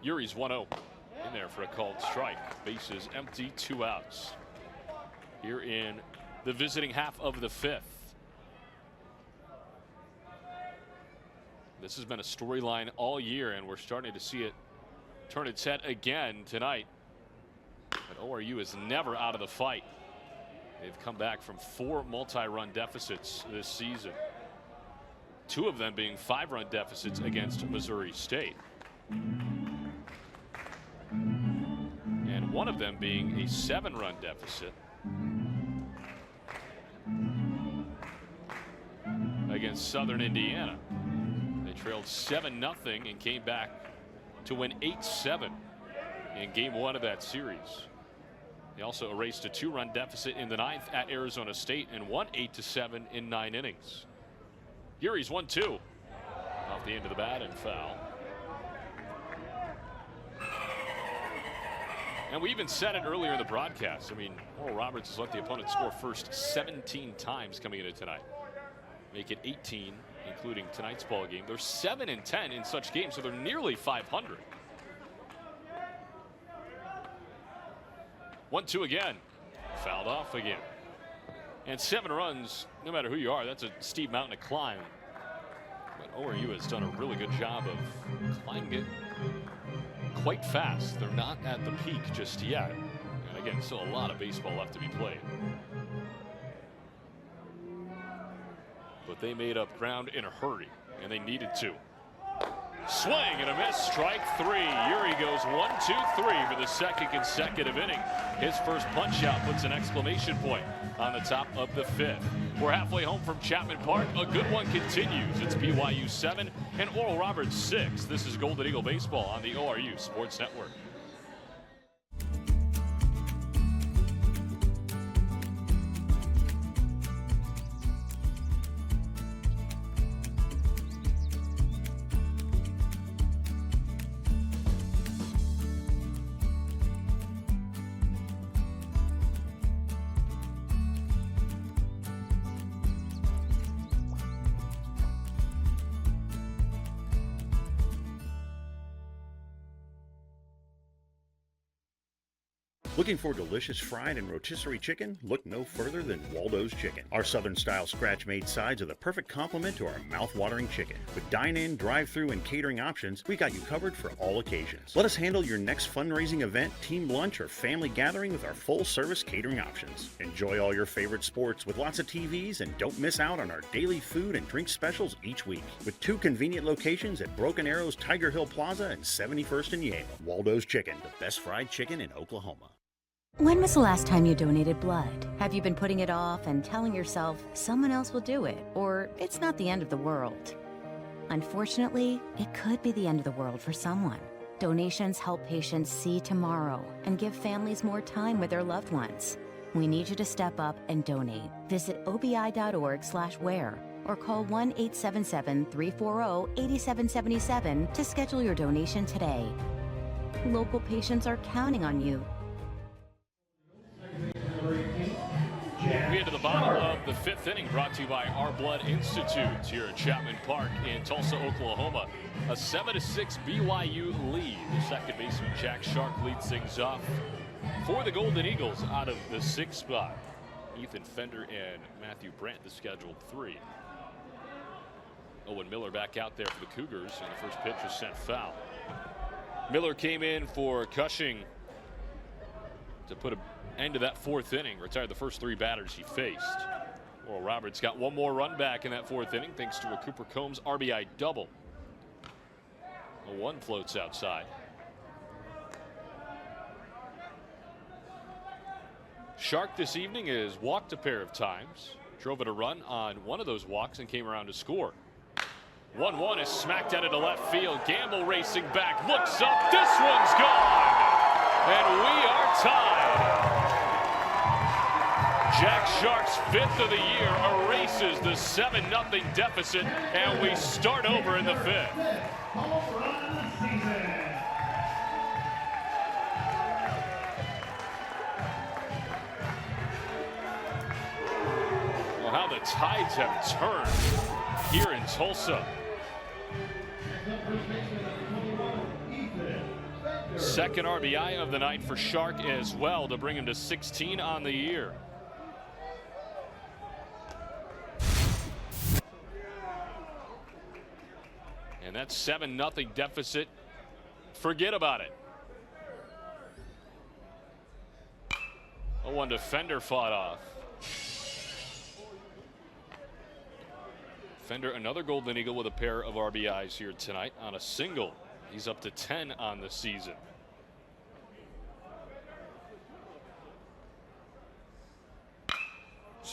Urey's 1-0 in there for a called strike. Bases empty, 2 outs. Here in the visiting half of the 5th. This has been a storyline all year, and we're starting to see it turn its head again tonight. But ORU is never out of the fight. They've come back from 4 multi-run deficits this season. 2 of them being 5-run deficits against Missouri State. And 1 of them being a 7-run deficit against Southern Indiana. They trailed 7-0 and came back to win 8-7 in game 1 of that series. They also erased a 2-run deficit in the 9th at Arizona State and won 8-7 in 9 innings. Uri's 1-2 off the end of the bat and foul. And we even said it earlier in the broadcast. I mean, Oral Roberts has let the opponent score first 17 times coming into tonight. Make it 18, including tonight's ball game. They're 7-10 in such games, so they're nearly 500. 1-2 again. Fouled off again. And 7 runs, no matter who you are, that's a steep mountain to climb. But ORU has done a really good job of climbing it quite fast. They're not at the peak just yet. And again, still a lot of baseball left to be played. But they made up ground in a hurry, and they needed to. Swing and a miss, strike 3. Uri goes 1-2-3 for the second consecutive inning. His first punch out puts an exclamation point on the top of the 5th. We're halfway home from Chapman Park. A good one continues. It's BYU 7 and Oral Roberts 6. This is Golden Eagle Baseball on the ORU Sports Network. Looking for delicious fried and rotisserie chicken? Look no further than Waldo's Chicken. Our Southern-style scratch-made sides are the perfect complement to our mouth-watering chicken. With dine-in, drive-through, and catering options, we got you covered for all occasions. Let us handle your next fundraising event, team lunch, or family gathering with our full-service catering options. Enjoy all your favorite sports with lots of TVs, and don't miss out on our daily food and drink specials each week. With 2 convenient locations at Broken Arrow's Tiger Hill Plaza and 71st and Yale. Waldo's Chicken, the best fried chicken in Oklahoma. When was the last time you donated blood? Have you been putting it off and telling yourself someone else will do it, or it's not the end of the world? Unfortunately, it could be the end of the world for someone. Donations help patients see tomorrow and give families more time with their loved ones. We need you to step up and donate. Visit obi.org/wear or call 1-877-340-8777 to schedule your donation today. Local patients are counting on you. We into the bottom of the 5th inning, brought to you by Our Blood Institute here at Chapman Park in Tulsa, Oklahoma. A 7-6 BYU lead. The second baseman Jack Shark leads things off for the Golden Eagles out of the 6th spot. Ethan Fender and Matthew Brandt, the scheduled 3. Owen Miller back out there for the Cougars, and the first pitch is sent foul. Miller came in for Cushing to put an end to that 4th inning, retired the first 3 batters he faced. Oral Roberts got 1 more run back in that 4th inning thanks to a Cooper Combs RBI double. A 1 floats outside. Shark this evening has walked a pair of times, drove it a run on one of those walks and came around to score. 1-1 is smacked out into left field. Gamble racing back, looks up, this one's gone! And we are tied. Jack Shark's 5th of the year erases the 7-0 deficit, and we start over in the 5th. Well, how the tides have turned here in Tulsa. Second RBI of the night for Shark as well to bring him to 16 on the year. And that 7-0 deficit, forget about it. A 1 defender fought off. Fender, another Golden Eagle with a pair of RBIs here tonight on a single. He's up to 10 on the season.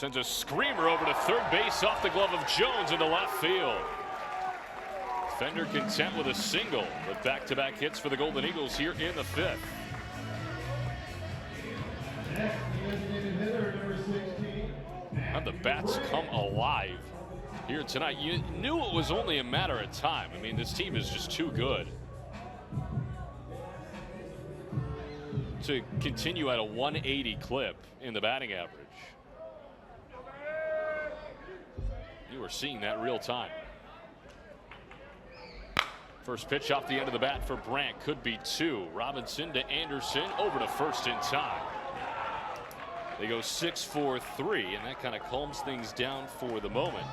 Sends a screamer over to third base off the glove of Jones into left field. Fender content with a single, but back-to-back hits for the Golden Eagles here in the fifth. And the bats come alive here tonight. You knew it was only a matter of time. I mean, this team is just too good to continue at a 180 clip in the batting average. You are seeing that real time. First pitch off the end of the bat for Brandt could be two. Robinson to Anderson, over to first in time. They go 6-4-3, and that kind of calms things down for the moment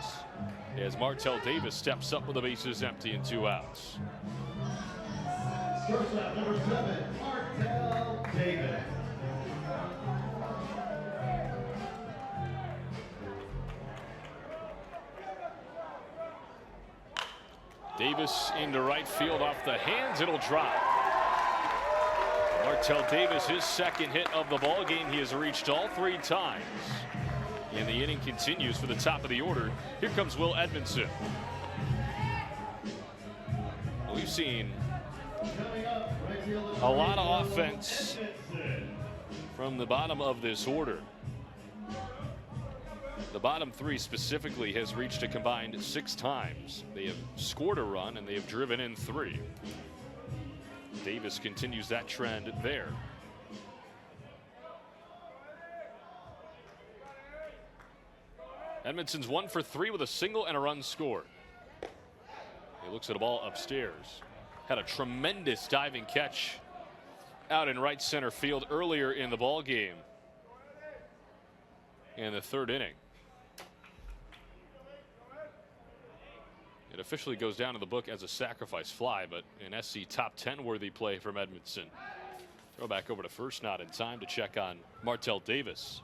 as Martell Davis steps up with the bases empty and 2 outs. Shortstop number 7, Martell Davis. Davis into right field off the hands. It'll drop. Martell Davis, his second hit of the ball game. He has reached all 3 times. And the inning continues for the top of the order. Here comes Will Edmondson. We've seen a lot of offense from the bottom of this order. The bottom 3 specifically has reached a combined 6 times. They have scored a run and they have driven in 3. Davis continues that trend there. Edmondson's 1 for 3 with a single and a run scored. He looks at a ball upstairs. Had a tremendous diving catch out in right center field earlier in the ball game in the 3rd inning. It officially goes down in the book as a sacrifice fly, but an SC top 10 worthy play from Edmondson. Throw back over to first, not in time to check on Martell Davis.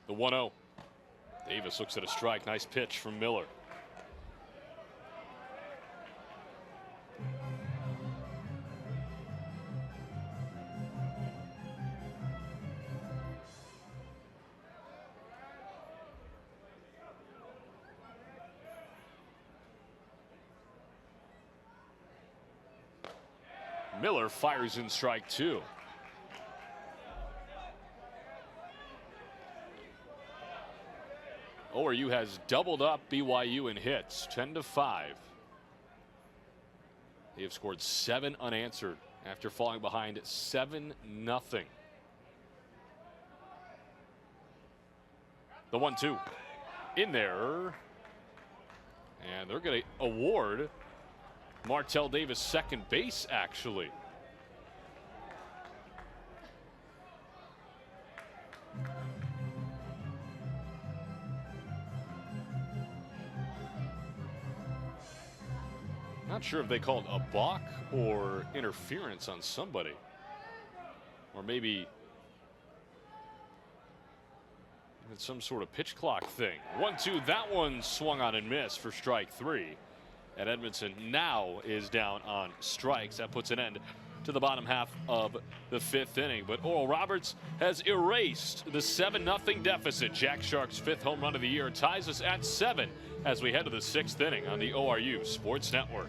The 1-0. Davis looks at a strike. Nice pitch from Miller. Miller fires in strike 2. ORU has doubled up BYU in hits, 10-5. They have scored 7 unanswered after falling behind 7-0. The 1-2 in there, and they're going to award Martell Davis second base, actually. Not sure if they called a balk or interference on somebody, or maybe it's some sort of pitch clock thing. 1-2, that one swung on and missed for strike 3. And Edmondson now is down on strikes. That puts an end to the bottom half of the 5th inning. But Oral Roberts has erased the 7-0 deficit. Jack Shark's 5th home run of the year ties us at 7 as we head to the 6th inning on the ORU Sports Network.